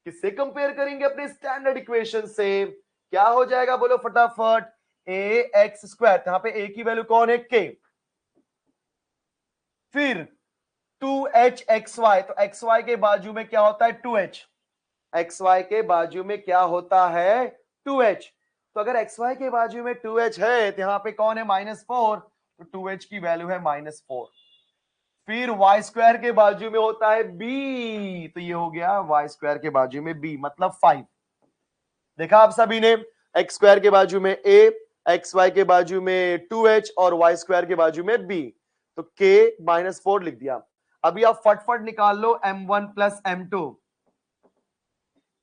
किससे कंपेयर करेंगे? अपने स्टैंडर्ड इक्वेशन से। क्या हो जाएगा बोलो फटाफट? ax², यहां पे a की वैल्यू कौन है? k। फिर 2hxy, तो xy के बाजू में क्या होता है? 2h। xy के बाजू में क्या होता है? 2h। तो अगर xy के बाजू में 2h है तो यहां पे कौन है? -4, तो 2h की वैल्यू है -4। फिर y² के बाजू में होता है b, तो ये हो गया y² के बाजू में b, मतलब 5। देखा आप सभी ने, x² के बाजू में a, xy के बाजू में 2h और y² के बाजू में b, तो k -4 लिख दिया। अभी आप फटफट निकाल लो m1 प्लस m2।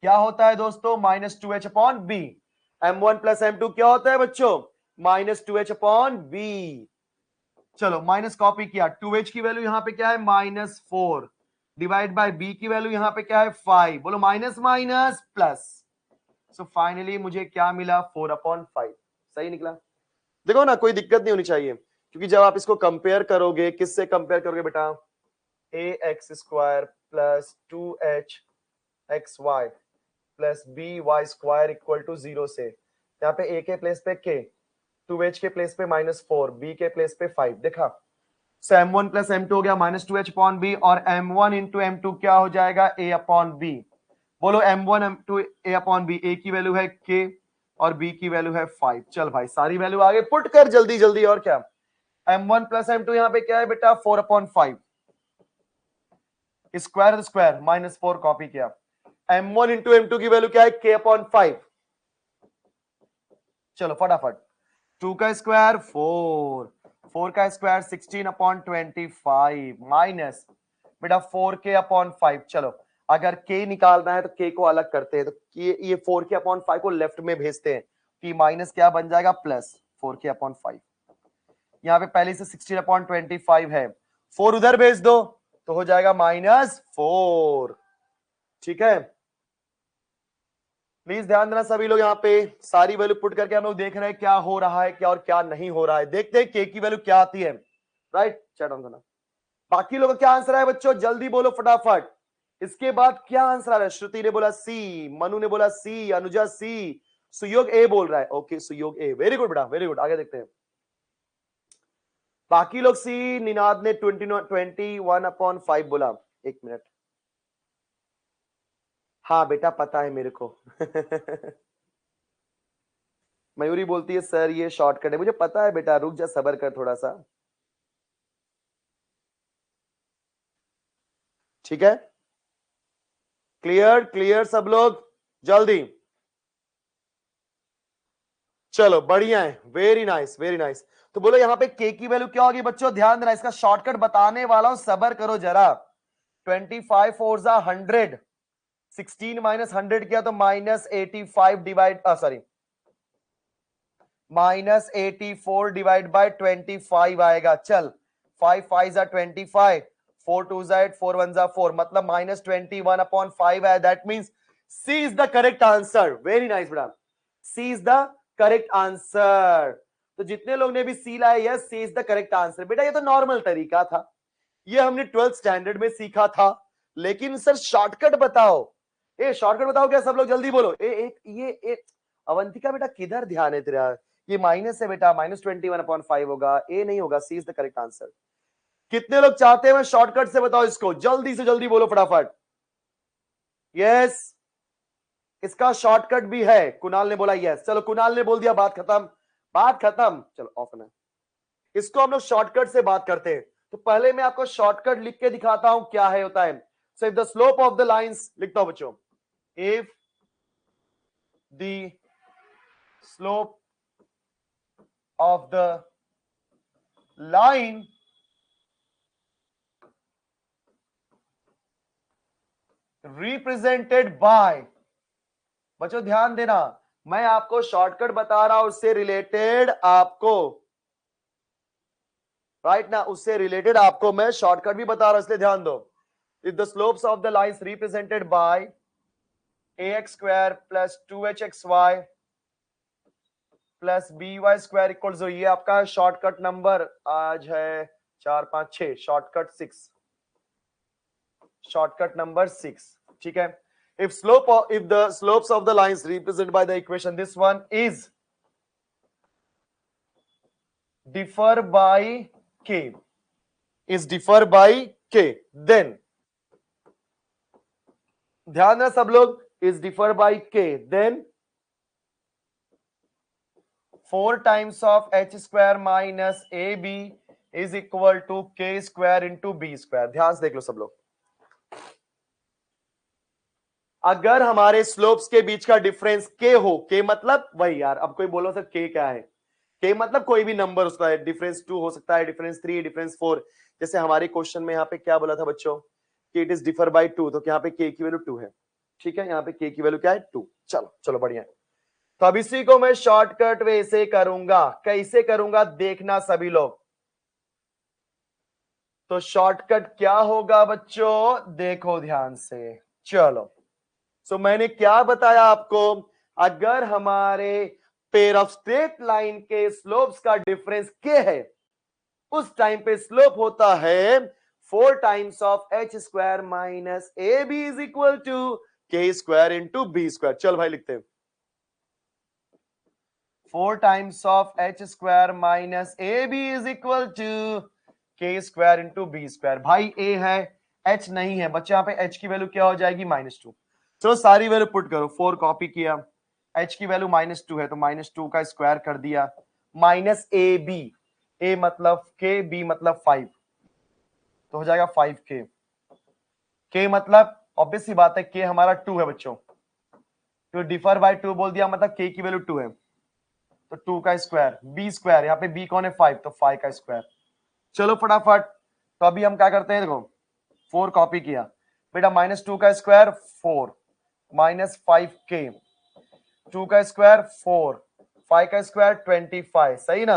क्या होता है दोस्तों, -2h upon B. m1 plus m2 क्या होता है बच्चों, -2h अपॉन बी। चलो माइनस कॉपी किया, 2h की वैल्यू यहां पे क्या है -4 डिवाइड बाय b की वैल्यू यहां पे क्या है 5, बोलो minus minus plus. So finally मुझे क्या मिला 4/5। सही निकला। देखो ना कोई दिक्कत नहीं होनी चाहिए, क्योंकि जब आप इसको कंपेयर करोगे, किससे कंपेयर करोगे बेटा, ax² plus 2h xy plus by² equal to 0 से, यहाँ पे a के प्लेस पे k, 2h के प्लेस पे -4, b के प्लेस पे 5, देखा। सो m1 प्लस m2 हो गया -2h अपॉन b, और m1 इंटू m2 क्या हो जाएगा a अपॉन b। बोलो m1 m2 a upon b, a की वैल्यू है k और b की वैल्यू है 5। चल भाई सारी वैल्यू आगे पुट कर जल्दी जल्दी, और क्या, m1 प्लस m2 यहाँ पे क्या है बेटा 4/5, स्क्वायर स्क्वायर -4 कॉपी किया, m1 इंटू m2 की वैल्यू क्या है k अपॉन 5। चलो फटाफट, 2 का स्क्वायर 4, 4 का स्क्वायर 16/25 माइनस बेटा 4k अपॉन 5। चलो अगर k निकालना है तो k को अलग करते हैं, तो ये 4k अपॉन 5 को लेफ्ट में भेजते हैं, कि माइनस क्या बन जाएगा प्लस 4k अपॉन 5। यहाँ पे पहले से 16/25 है, 4 उधर भेज दो तो हो जाएगा -4। ठीक है, प्लीज ध्यान देना सभी लोग, यहाँ पे सारी वैल्यू पुट करके हम लोग देख रहे हैं क्या हो रहा है क्या और क्या नहीं हो रहा है। देखते हैं के की वैल्यू क्या आती है। राइट, चैट ऑन करना। बाकी लोगों का क्या आंसर है बच्चों, जल्दी बोलो फटाफट। इसके बाद क्या आंसर आ रहा है, श्रुति ने बोला सी, मनु ने बोला सी, अनुजा सी, सुयोग ए बोल रहा है। ओके सुयोग ए, वेरी गुड बेटा वेरी गुड, आगे देखते हैं। बाकी लोग सी, निनाद ने 21/5 बोला। एक मिनट, हाँ बेटा पता है मेरे को मयूरी बोलती है सर ये शॉर्टकट है, मुझे पता है बेटा, रुक जा सबर कर थोड़ा सा। ठीक है, क्लियर क्लियर सब लोग, जल्दी। चलो बढ़िया है, वेरी नाइस वेरी नाइस। तो बोलो यहाँ पे के की वैल्यू क्या होगी बच्चों, ध्यान देना, इसका शॉर्टकट बताने वाला हूं, सबर करो जरा। 25 4 100, 16 माइनस 100 किया तो -85 डिवाइड सॉरी -84 डिवाइड बाय 25 आएगा। चल 5 5 25, 4 2 8, 4 1 4, मतलब -21/5 है। That means C is the correct answer. Very nice बेटा, C is the correct answer. तो जितने लोग ने भी सी लाया, yes C is the correct answer. बेटा ये तो नॉर्मल तरीका था, ये हमने 12th स्टैंडर्ड में सीखा था, लेकिन सर शॉर्टकट बताओ। ए शॉर्टकट बताओ क्या, सब लोग जल्दी बोलो। ये अवंतिका बेटा किधर ध्यान है तेरा, ये माइनस है बेटा, -21/5 होगा, ए नहीं होगा, सी इज द करेक्ट आंसर। कितने लोग चाहते हैं मैं शॉर्टकट से बताओ इसको, जल्दी से जल्दी बोलो फटाफट। यस इसका शॉर्टकट भी है, कुणाल ने बोला यस। चलो कुणाल ने बोल दिया, बात खत्म, बात खत्म। चलो ऑफ है, इसको हम लोग शॉर्टकट से बात करते हैं। तो पहले मैं आपको शॉर्टकट लिख के दिखाता हूं क्या है होता है। So if the slope of the lines, लिखता हूं बच्चों, if the slope of the line represented by, बच्चों ध्यान देना, मैं आपको शॉर्टकट बता रहा हूं, उससे रिलेटेड आपको, राइट ना, उससे रिलेटेड आपको मैं शॉर्टकट भी बता रहा हूं, इसलिए ध्यान दो। If the slopes of the lines represented by ax² plus 2hxy plus by² equal 0, ये आपका शॉर्टकट नंबर आज है 4 5 6, शॉर्टकट 6, शॉर्टकट नंबर 6। ठीक है, if the slopes of the lines represented by the equation, this one is differ by k, is differ by k, then ध्यान देना सब लोग, is differ by k, then 4 times of h² minus ab is equal to k² into b²। ध्यान से देख लो सब लोग, अगर हमारे स्लोप्स के बीच का डिफरेंस के हो, के मतलब वही यार, अब कोई बोलो सर के क्या है, के मतलब कोई भी नंबर उसका है, डिफरेंस 2 हो सकता है, डिफरेंस 3, डिफरेंस 4। जैसे हमारे क्वेश्चन में यहाँ पे क्या बोला था बच्चों कि इट इज डिफर बाय 2, तो यहाँ पे के की वैल्यू 2 है। ठीक है, यहाँ पे k की वैल्यू क्या है 2। चलो चलो बढ़िया है। तो अब इसी को मैं शॉर्टकट वे से करूंगा। कैसे करूंगा देखना सभी लोग। तो शॉर्टकट क्या होगा बच्चों, देखो ध्यान से। चलो सो मैंने क्या बताया आपको, अगर हमारे पेयर ऑफ स्ट्रेट लाइन के स्लोप्स का डिफरेंस k है, उस टाइम पे स्लोप होता है 4 times of H square minus A B is equal to K square into B square. चल भाई लिखते हैं 4 times of H square minus A B is equal to K square into B square. भाई ए है, एच नहीं है बच्चे, यहाँ पे एच की वैल्यू क्या हो जाएगी -2। चलो सारी वैल्यू पुट करो, 4 कॉपी किया, एच की वैल्यू -2 है तो -2 का स्क्वायर कर दिया, माइनस ए बी, ए मतलब के, बी मतलब 5, तो हो जाएगा 5k। के मतलब ऑब्वियस सी बात है के हमारा 2 है बच्चों, तो डिफर बाय 2 बोल दिया मतलब के की वैल्यू 2 है, तो 2 का स्क्वायर, बी स्क्वायर, यहाँ पे बी कौन है 5, तो 5 का स्क्वायर। चलो फटाफट, तो अभी हम क्या करते हैं, देखो 4 कॉपी किया बेटा, -2 का स्क्वायर 4 माइनस 5k, 2 का स्क्वायर 4, 5 का स्क्वायर 25, सही ना।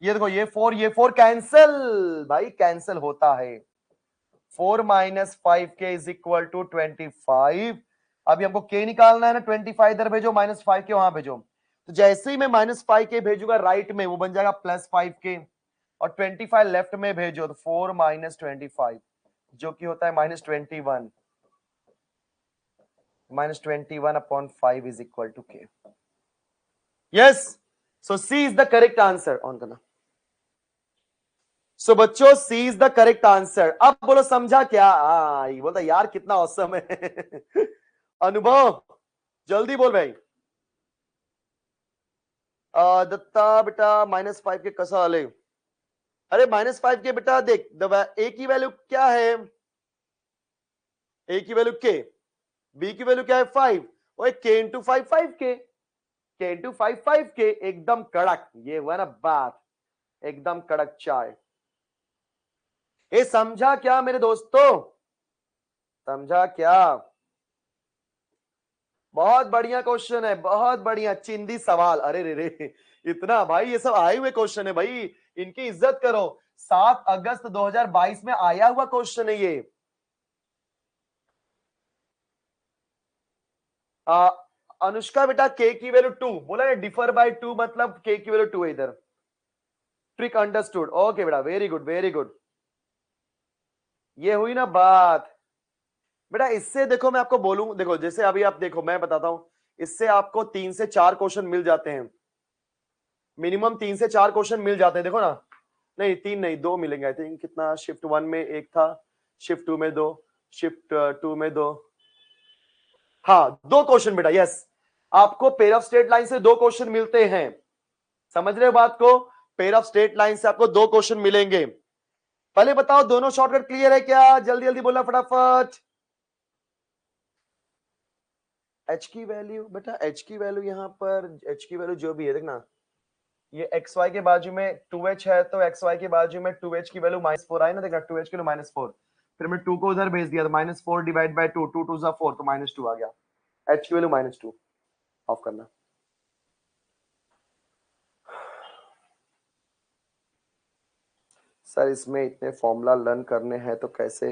ये देखो ये 4 कैंसिल, भाई कैंसिल होता है। 4 minus 5k is equal to 25। अभी हमको k निकालना है ना, 25 इधर भेजो, -5k वहां भेजो, तो जैसे ही मैं -5k भेजूंगा राइट में, वो बन जाएगा +5k, और 25 लेफ्ट में भेजो तो 4 माइनस 25 जो कि होता है -21, -21 upon 5 is equal to k। Yes, so C is the correct answer. On करना। सो बच्चों C is the correct answer. अब बोलो समझा क्या? ये बोलता यार कितना औसम है। अनुभव जल्दी बोल भाई। दत्ता बेटा -5 के कसा आले, अरे -5 के बेटा देख, ए की वैल्यू क्या है, ए की वैल्यू के, बी की वैल्यू क्या है 5, ओए के इंटू 5 5k, के इंटू 5 5k, एकदम कड़क, ये हुआ ना बात, एकदम कड़क चाय। ये समझा क्या मेरे दोस्तों, समझा क्या? बहुत बढ़िया क्वेश्चन है, बहुत बढ़िया चिंदी सवाल। अरे रे रे, इतना भाई, ये सब आए हुए क्वेश्चन है भाई, इनकी इज्जत करो। 7 अगस्त 2022 में आया हुआ क्वेश्चन है ये। अनुष्का बेटा के की वैल्यू 2 बोला ना, डिफर बाय 2 मतलब के की वैल्यू 2 है इधर। ट्रिक अंडरस्टूड, ओके बेटा, वेरी गुड वेरी गुड। ये हुई ना बात बेटा। इससे देखो मैं आपको बोलूं, देखो जैसे अभी आप देखो मैं बताता हूं, इससे आपको 3 से 4 क्वेश्चन मिल जाते हैं, मिनिमम 3 से 4 क्वेश्चन मिल जाते हैं, देखो ना। नहीं 3 नहीं 2 मिलेंगे आई थिंक, कितना शिफ्ट 1 में एक था, शिफ्ट 2 में 2, शिफ्ट 2 में 2, हाँ 2 क्वेश्चन बेटा, यस। आपको पेयर ऑफ स्ट्रेट लाइन से 2 क्वेश्चन मिलते हैं, समझ रहे हो बात को? पेयर ऑफ स्ट्रेट लाइन से आपको 2 क्वेश्चन मिलेंगे। पहले बताओ दोनों शॉर्टकट क्लियर है क्या, जल्दी जल्दी बोलना फटाफट। एच की वैल्यू बेटा, एच की वैल्यू यहाँ पर, एच की वैल्यू जो भी है देखना, ये एक्स वाई के बाजू में 2h है, तो एक्स वाई के बाजू में 2h की वैल्यू -4 आई ना, देखना 2h की वैल्यू -4, फिर मैं 2 को उधर भेज दिया तो -4 डिवाइड बाय 2, 2 2 4 तो -2 आ गया, h की वैल्यू -2। ऑफ करना। सर इसमें इतने फॉर्मूला लर्न करने हैं तो कैसे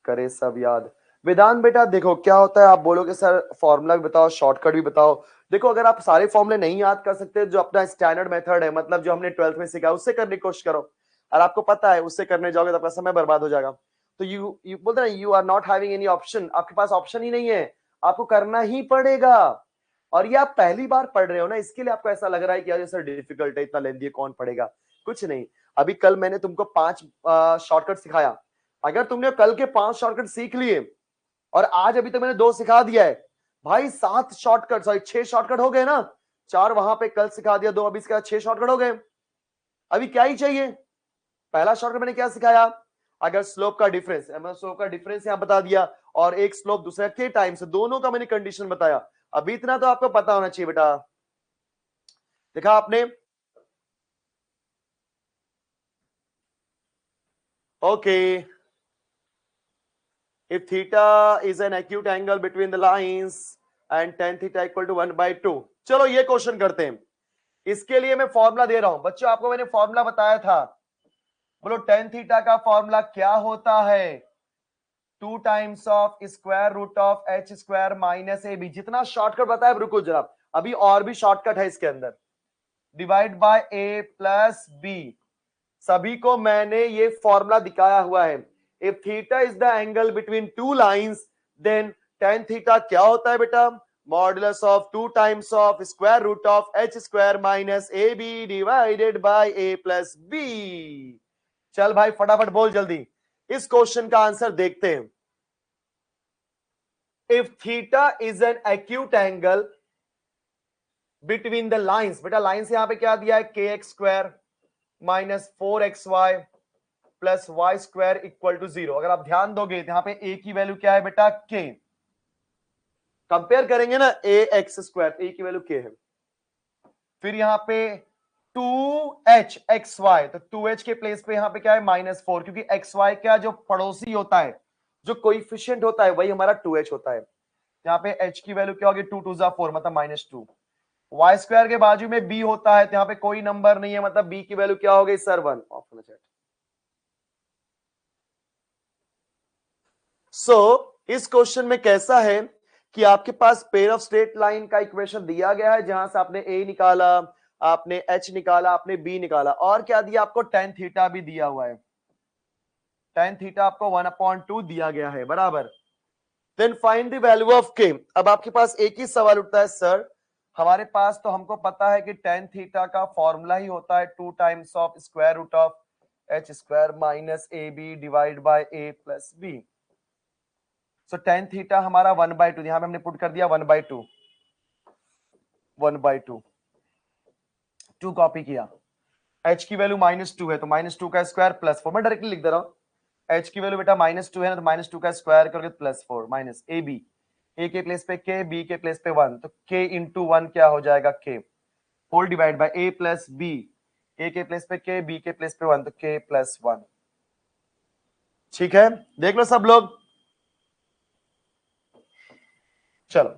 करे सब याद? वेदांत बेटा देखो क्या होता है, आप बोलोगे सर फॉर्मूला भी बताओ शॉर्टकट भी बताओ। देखो अगर आप सारे फॉर्मूले नहीं याद कर सकते, जो अपना स्टैंडर्ड मेथड है, मतलब जो हमने 12th में सीखा उससे करने की कोशिश करो। और आपको पता है उससे करने जाओगे तो आपका समय बर्बाद हो जाएगा। तो यू बोलते ना, you are not having any option, आपके पास ऑप्शन ही नहीं है, आपको करना ही पड़ेगा। और ये आप पहली बार पढ़ रहे हो ना, इसके लिए आपको ऐसा लग रहा है कि यार ये सर डिफिकल्ट है, इतना लेंदी है, कौन पढ़ेगा? कुछ नहीं। अभी कल मैंने तुमको 5 शॉर्टकट सिखाया, अगर तुमने कल के 5 शॉर्टकट सीख लिए और आज अभी तक मैंने 2 सिखा दिया है, भाई 7 शॉर्टकट, सॉरी 6 शॉर्टकट हो गए ना। 4 वहां पे कल सिखा दिया, 2 अभी सिखा, 6 शॉर्टकट हो गए। अभी क्या ही चाहिए? पहला शॉर्टकट मैंने क्या सिखाया, अगर स्लोप का डिफरेंस, स्लोप का डिफरेंस यहां बता दिया, और एक स्लोप दूसरा के टाइम से, दोनों का मैंने कंडीशन बताया। अभी इतना तो आपको पता होना चाहिए बेटा। देखा आपने? Okay if theta is an acute angle between the lines and tan theta equal to 1/2। चलो ये क्वेश्चन करते हैं। इसके लिए मैं फॉर्मूला दे रहा हूं बच्चों, आपको मैंने फॉर्मूला बताया था। बोलो tan थीटा का फॉर्मूला क्या होता है? 2 times of square root of H square minus A B. जितना शॉर्टकट बताया रुको जरा, अभी और भी शॉर्टकट है इसके अंदर। Divide by A plus B. सभी को मैंने ये फॉर्मूला दिखाया हुआ है। If theta is the angle between two lines then tan theta क्या होता है बेटा? Modulus of 2 times of square root of H square minus A B divided by A plus B. चल भाई फटाफट बोल जल्दी, इस क्वेश्चन का आंसर देखते हैं। If theta is an acute angle between the lines, बेटा लाइंस यहां पे क्या दिया है? K X square minus 4xy plus Y square equal to 0। अगर आप ध्यान दोगे तो यहां पे ए की वैल्यू क्या है बेटा? के। कंपेयर करेंगे ना ए एक्स स्क्वायर, ए की वैल्यू के है। फिर यहां पे 2h xy, तो 2h के प्लेस पे यहां पे क्या है? -4, क्योंकि xy का जो पड़ोसी होता है, जो कोएफिशिएंट होता है, वही हमारा 2h होता है। यहाँ पे h की वैल्यू क्या होगी? 2 2 जा 4 मतलब -2। वाई स्क्वायर के बाजू में b होता है, तो यहाँ पे कोई नंबर नहीं है, मतलब b की वैल्यू क्या हो गई सर? 1। ऑफ होना चाहिए। सो इस क्वेश्चन में कैसा है कि आपके पास पेयर ऑफ स्ट्रेट लाइन का इक्वेशन दिया गया है, जहां से आपने a निकाला, आपने h निकाला, आपने b निकाला, और क्या दिया आपको? tan थीटा भी दिया हुआ है। tan थीटा आपको 1/2 दिया गया है, बराबर। Then find the value of k। अब आपके पास एक ही सवाल उठता है, सर हमारे पास तो हमको पता है कि tan थीटा का फॉर्मूला ही होता है 2 times of square root of H square minus A B divide by A plus B. So tan theta हमारा 1/2, यहां पे हमने पुट कर दिया 1/2, 1/2, 2 कॉपी किया। h की वैल्यू -2 है, तो -2 का स्क्वायर प्लस 4। मैं डायरेक्टली लिख दे रहा हूं। h की वैल्यू बेटा -2 है ना, तो -2 का स्क्वायर करोगे +4 माइनस ए बी। ए के प्लेस पे k, b के प्लेस पे 1, तो k इंटू 1 क्या हो जाएगा? k whole divide by a plus b। a के प्लेस पे k, b के प्लेस पे 1, तो k प्लस 1। ठीक है, देख लो सब लोग। चलो,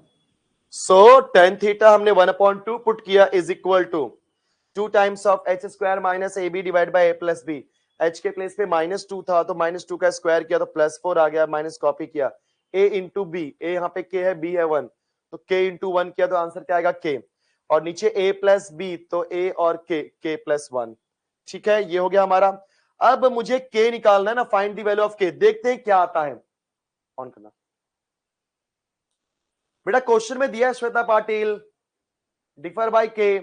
सो tan थीटा हमने 1/2 पुट किया is equal to 2 times of H square minus A B divide by A plus B. H के प्लेस पे -2 था, तो -2 का स्क्वायर किया तो +4 आ गया, माइनस कॉपी किया। a इंटू बी, ए यहाँ पे k है, b है 1, तो k इंटू 1 किया तो आंसर क्या आएगा? k। और नीचे a प्लस बी, तो a और k प्लस 1। ठीक है, ये हो गया हमारा। अब मुझे k निकालना है ना, find the value of k। देखते हैं क्या आता है। ऑन करना बेटा, क्वेश्चन में दिया है Shweta Patil, differ by k।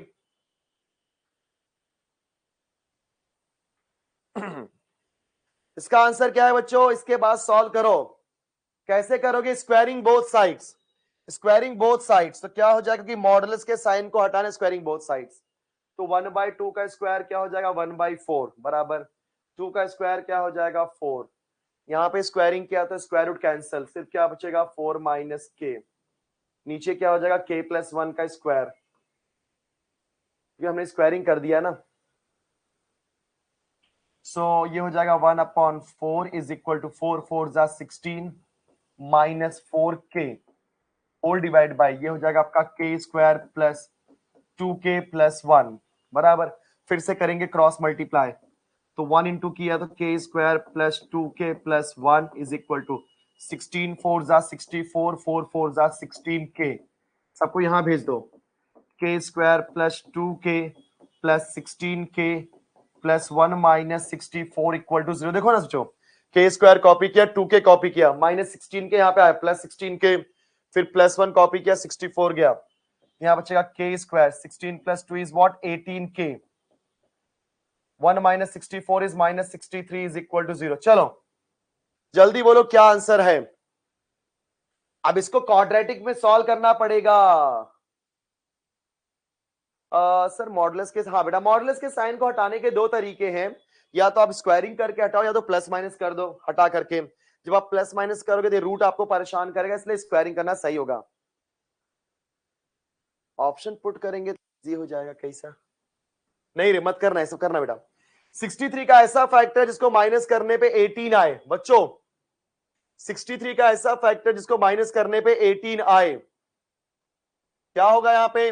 इसका आंसर क्या है बच्चों? इसके बाद सॉल्व करो। कैसे करोगे? Squaring both sides. Squaring both sides तो क्या हो जाएगा कि मॉडुलस के साइन को हटाना, स्क्वायरिंग बोथ साइड्स। तो 1/2 का स्क्वायर क्या हो जाएगा? 1/4 बराबर 2 का स्क्वायर क्या हो जाएगा? 4। यहां पे स्क्वायरिंग किया तो स्क्वायर रूट कैंसिल, सिर्फ क्या बचेगा? 4 माइनस के। नीचे क्या हो जाएगा? k प्लस 1 का स्क्वायर, ये हमने स्क्वायरिंग कर दिया ना। सो ये हो जाएगा 1/4 इज इक्वल टू 4 4 जा 16 minus 4k whole divide bye, ये हो जाएगा आपका k square plus 2k plus 1 बराबर। फिर से करेंगे क्रॉस मल्टीप्लाई, तो 1 इंटू किया तो k square plus 2k plus 1 is equal to 16 4 जा 64, 4 4 जा 16k। सबको यहां भेज दो। k square plus 2k plus 16k plus 1 minus 64 equal to 0। देखो ना सोचो, k स्क्वायर कॉपी किया, 2k कॉपी किया, -16k यहाँ पे आया, प्लस 16k, फिर प्लस 1 कॉपी किया, 64 गया, यहाँ बचेगा k square. 16 plus 2 is what? 18k। 1 minus 64 is -63 is equal to 0। चलो जल्दी बोलो क्या आंसर है। अब इसको क्वाड्रेटिक में सॉल्व करना पड़ेगा। सर मॉडुलस के, हाँ बेटा मॉडुलस के साइन को हटाने के दो तरीके हैं, या तो आप स्क्वायरिंग करके हटाओ, या तो प्लस माइनस कर दो हटा करके। जब आप प्लस माइनस करोगे तो रूट आपको परेशान करेगा, इसलिए स्क्वायरिंग करना सही होगा। ऑप्शन पुट करेंगे तो इजी हो जाएगा। कैसा? नहीं रे, मत करना, ऐसा करना बेटा। 63 का ऐसा फैक्टर जिसको माइनस करने पे 18 आए बच्चों। 63 का ऐसा फैक्टर जिसको माइनस करने पे 18 आए, क्या होगा यहां पे?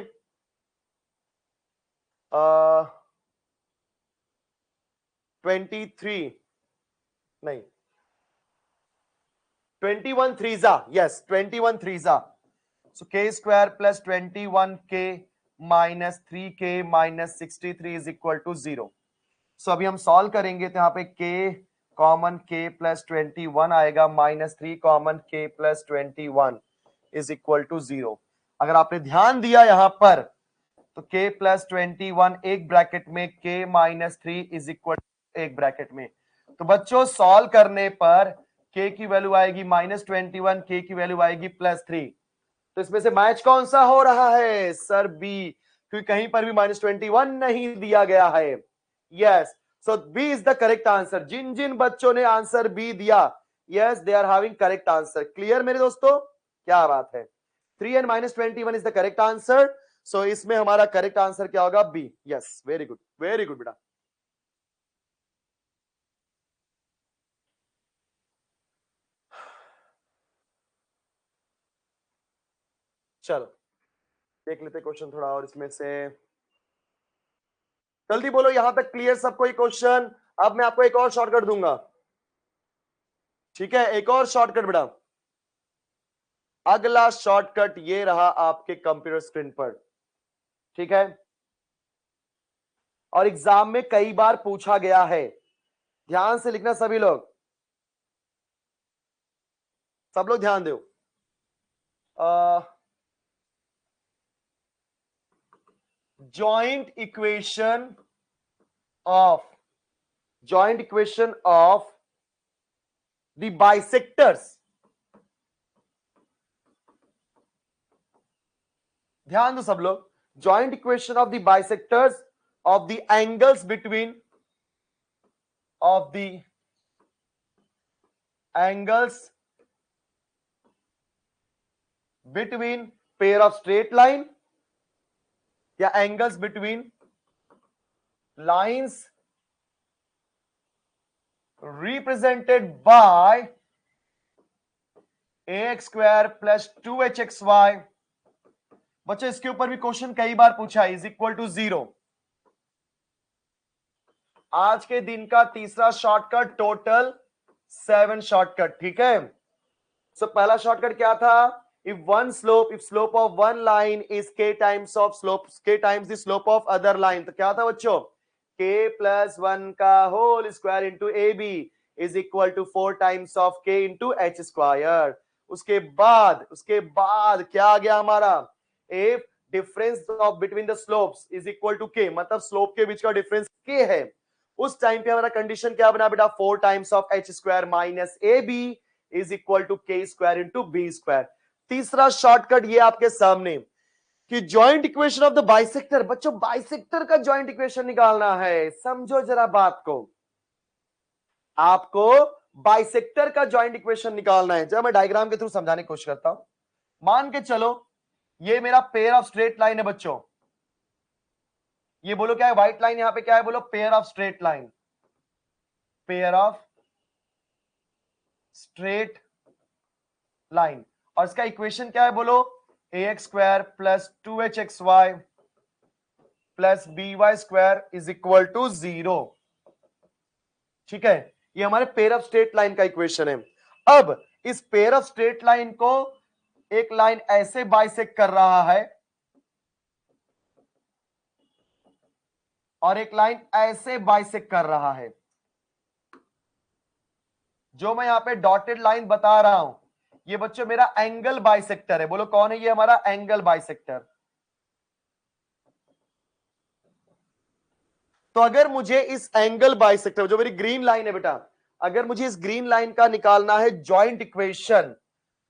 23 नहीं, 21 threes are, yes 21 threes are. So k square plus 21k minus 3k minus 63 is equal to 0। So अभी हम सॉल्व करेंगे तो यहाँ पे k कॉमन k प्लस 21 आएगा, minus 3 common k plus 21 is equal to 0। अगर आपने ध्यान दिया यहां पर तो k प्लस 21 एक ब्रैकेट में, k माइनस 3 इज इक्वल एक ब्रैकेट में। तो बच्चों सॉल्व करने पर k की वैल्यू आएगी माइनस 21, k की वैल्यू आएगी प्लस 3। तो इसमें से मैच कौन सा हो रहा है सर? बी, क्योंकि कहीं पर भी माइनस 21 नहीं दिया गया है। Yes, so B is the correct answer. जिन जिन बच्चों ने आंसर बी दिया, yes they are having correct answer. Clear मेरे दोस्तों? क्या बात है। 3 and minus 21 is the correct answer. So इसमें हमारा करेक्ट आंसर क्या होगा? B. Yes, very good, very good बेटा। चलो देख लेते क्वेश्चन थोड़ा और इसमें से। जल्दी बोलो, यहां तक क्लियर सबको क्वेश्चन? अब मैं आपको एक और शॉर्टकट दूंगा, ठीक है? एक और शॉर्टकट बेटा। अगला शॉर्टकट ये रहा आपके कंप्यूटर स्क्रीन पर, ठीक है? और एग्जाम में कई बार पूछा गया है, ध्यान से लिखना सभी लोग, सब लोग ध्यान दो। Joint equation of the bisectors, ध्यान दो सब लोग। Joint equation of the bisectors of the angles between pair of straight line या angles between lines represented by ax square plus 2hxy। बच्चों इसके ऊपर भी क्वेश्चन कई बार पूछा है, इज इक्वल टू 0। आज के दिन का तीसरा शॉर्टकट, टोटल 7 शॉर्टकट, ठीक है? सो पहला शॉर्टकट क्या था? if slope of one line is k times the slope of other line, तो क्या था बच्चों? k plus 1 का whole square into A B is equal to 4 times of k into H square. उसके बाद क्या आ गया हमारा? if difference of between the slopes is equal to k, मतलब स्लोप के बीच का डिफरेंस k है, उस टाइम पे हमारा कंडीशन क्या बना बेटा? 4 times of H square minus A B is equal to k square into B square. तीसरा शॉर्टकट ये आपके सामने कि joint equation of the bisector. बच्चों बाइसेक्टर का जॉइंट इक्वेशन निकालना है, समझो जरा बात को। आपको बाइसेक्टर का जॉइंट इक्वेशन निकालना है। जब मैं डायग्राम के थ्रू समझाने की कोशिश करता हूं, मान के चलो ये मेरा पेयर ऑफ स्ट्रेट लाइन है बच्चों। ये बोलो क्या है? व्हाइट लाइन यहां पे क्या है? बोलो pair of straight line, pair of straight line. और इसका इक्वेशन क्या है? बोलो ax square plus 2hxy plus by square is equal to 0, ठीक है? ये हमारे पेयर ऑफ स्ट्रेट लाइन का इक्वेशन है। अब इस पेयर ऑफ स्ट्रेट लाइन को एक लाइन ऐसे बाइसेक्ट कर रहा है और एक लाइन ऐसे बाइसेक्ट कर रहा है। जो मैं यहां पे डॉटेड लाइन बता रहा हूं, ये बच्चों मेरा एंगल बाइसेक्टर है। बोलो कौन है ये? हमारा एंगल बाइसेक्टर। तो अगर मुझे इस एंगल बाइसेक्टर, जो मेरी ग्रीन लाइन है बेटा, अगर मुझे इस ग्रीन लाइन का निकालना है जॉइंट इक्वेशन,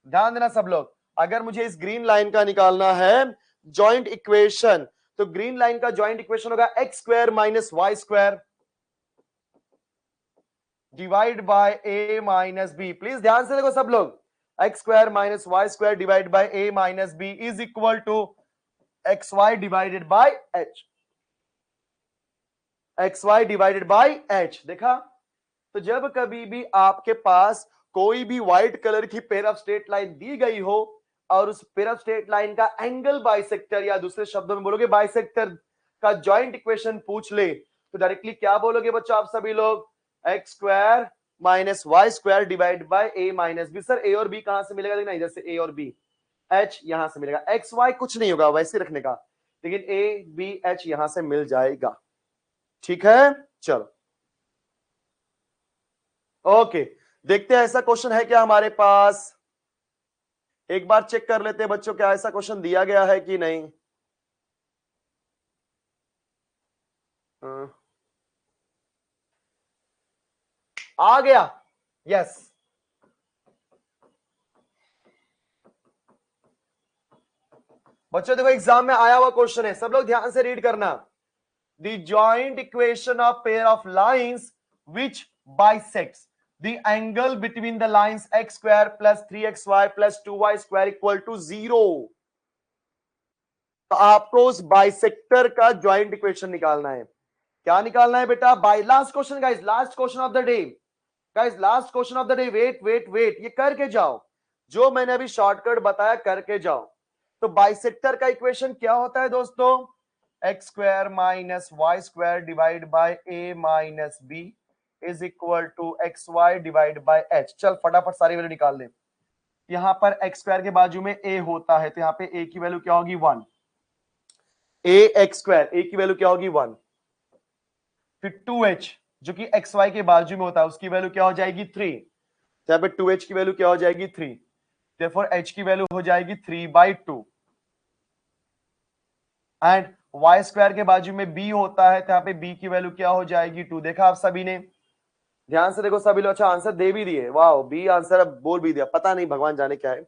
ध्यान देना सब लोग, अगर मुझे इस ग्रीन लाइन का निकालना है जॉइंट इक्वेशन, तो ग्रीन लाइन का जॉइंट इक्वेशन होगा x square minus Y square divide by A minus b. Please ध्यान से देखो सब लोग, x square minus Y square divide by A minus b is equal to x y divided by h, x y divided by h. देखा? तो जब कभी भी आपके पास कोई भी व्हाइट कलर की पेयर ऑफ स्ट्रेट लाइन दी गई हो और उस पेयर ऑफ स्ट्रेट लाइन का एंगल बाइसेक्टर या दूसरे शब्दों में बोलोगे बाइसेक्टर का जॉइंट इक्वेशन पूछ ले तो डायरेक्टली क्या बोलोगे बच्चों आप सभी लोग, x square minus Y square divide by A minus B. Sir A और बी कहां से मिलेगा, देखना इधर से ए और बी, एच यहां से मिलेगा, एक्स वाई कुछ नहीं होगा वैसे रखने का, लेकिन ए बी एच यहां से मिल जाएगा। ठीक है, चलो ओके, देखते हैं ऐसा क्वेश्चन है क्या हमारे पास। एक बार चेक कर लेते हैं बच्चों क्या ऐसा क्वेश्चन दिया गया है कि नहीं। आ गया, यस। बच्चों देखो एग्जाम में आया हुआ क्वेश्चन है, सब लोग ध्यान से रीड करना। The joint equation of pair of lines which bisects the angle between the lines x square plus 3xy plus 2y square equal to 0। तो आपको उस बाइसेक्टर का जॉइंट इक्वेशन निकालना है। क्या निकालना है बेटा, by last question guys, last question of the day guys, last question of the day. Wait wait wait, ये करके जाओ, जो मैंने अभी शॉर्टकट बताया करके जाओ। तो बाइसेक्टर का इक्वेशन क्या होता है दोस्तों, x square minus Y square divide by A minus b is equal to x y divide by h. चल फटाफट सारी वैल्यू निकाल दे। यहां पर एक्स स्क्वायर के बाजू में ए होता है तो यहां पे ए की वैल्यू क्या होगी 1, ए एक्स स्क्वायर ए की वैल्यू क्या होगी 1। फिर 2h जो कि एक्स वाई के बाजू में होता है उसकी वैल्यू क्या हो जाएगी 3, तो यहां पे 2h की वैल्यू क्या हो जाएगी 3, therefore h की वैल्यू हो जाएगी 3/2। एंड वाई स्क्वायर के बाजू में b होता है तो यहाँ पे b की वैल्यू क्या हो जाएगी 2। देखा आप सभी ने, ध्यान से देखो सभी लोग, अच्छा आंसर दे भी दिए, वाह बी आंसर अब बोल भी दिया, पता नहीं भगवान जाने क्या है।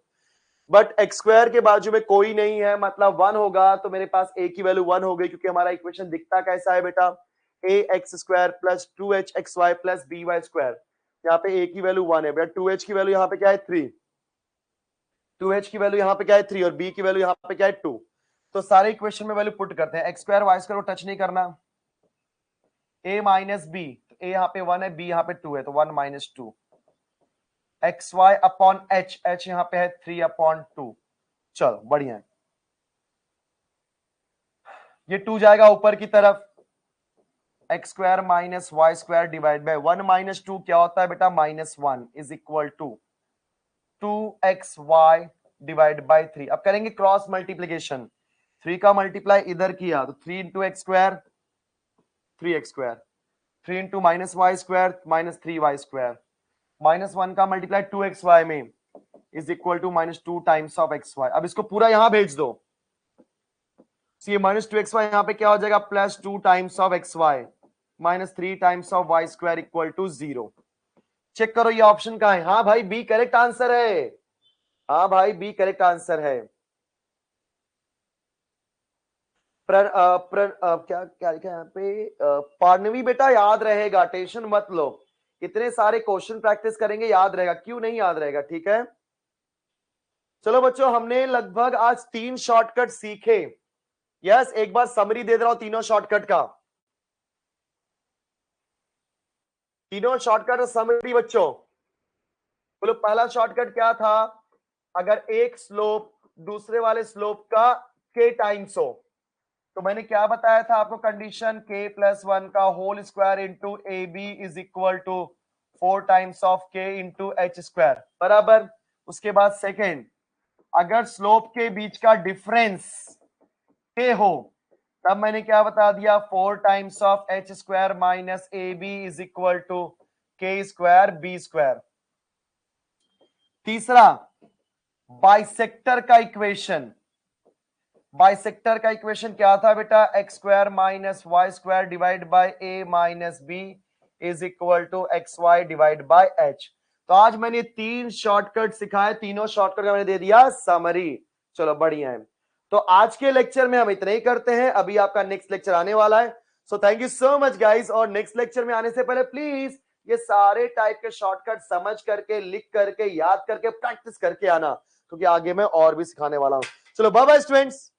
बट एक्स स्क्वायर के बाजू में कोई नहीं है मतलब 1 होगा, तो मेरे पास a की वैल्यू 1 हो गई, क्योंकि हमारा इक्वेशन दिखता कैसा है बेटा, a x square plus 2h x y plus b y square. यहाँ पे a की वैल्यू 1 है बेटा, 2h की वैल्यू यहाँ पे क्या है 3, 2h की वैल्यू यहाँ पे क्या है 3 और b की वैल्यू यहाँ पे क्या है 2। तो सारे इक्वेशन में वैल्यू पुट करते हैं, एक्स स्क्वायर वाई स्क्वायर को टच नहीं करना, a माइनस बी, a यहाँ पे 1 है b यहाँ पे 2 है तो 1 minus 2, x y upon h, h यहाँ पे है 3/2। चलो बढ़िया है, ये 2 जाएगा ऊपर की तरफ, x square minus Y square divide by 1 minus 2 क्या होता है बेटा -1 is equal to 2xy divide by 3। अब करेंगे क्रॉस मल्टीप्लीकेशन, 3 का मल्टीप्लाई इधर किया तो 3 into x square 3x square, 3 into minus Y square minus 3y square, -1 का मल्टीप्लाई 2xy में is equal to -2 times of xy। अब इसको पूरा यहां भेज दो, ये -2xy यहाँ पे क्या हो जाएगा +2 times of xy -3 times of y square equal to 0। Check करो ये ऑप्शन कहां है, हाँ भाई बी करेक्ट आंसर है, हाँ भाई बी करेक्ट आंसर है। क्या क्या लिखा है यहाँ पे, पार्नवी बेटा याद रहेगा, टेंशन मत लो, इतने सारे क्वेश्चन प्रैक्टिस करेंगे याद रहेगा, क्यों नहीं याद रहेगा, ठीक है। चलो बच्चों हमने लगभग आज 3 शॉर्टकट सीखे। यस, एक बार समरी दे रहा हूं तीनों शॉर्टकट का, तीनों शॉर्टकट समरी बच्चों। बोलो पहला शॉर्टकट क्या था, अगर एक स्लोप दूसरे वाले स्लोप का k टाइम्स हो, तो मैंने क्या बताया था आपको कंडीशन, k+1 का whole square into A B is equal to 4 times of k into H square बराबर। उसके बाद सेकेंड, अगर स्लोप के बीच का डिफरेंस k हो, तब मैंने क्या बता दिया 4 times of H square minus A B is equal to k square b square. तीसरा, बाइसेक्टर का इक्वेशन, बाइसेक्टर का इक्वेशन क्या था बेटा, x square minus Y square divide by A minus b is equal to x y divide by h. तो आज मैंने 3 शॉर्टकट सिखाए, तीनों शॉर्टकट का मैंने दे दिया समरी। चलो बढ़िया है, तो आज के लेक्चर में हम इतना ही करते हैं, अभी आपका नेक्स्ट लेक्चर आने वाला है। So thank you so much guys, और नेक्स्ट लेक्चर में आने से पहले प्लीज ये सारे टाइप के शॉर्टकट समझ करके, लिख करके, याद करके, प्रैक्टिस करके आना, क्योंकि आगे मैं और भी सिखाने वाला हूं। चलो बाय बाय स्टूडेंट्स।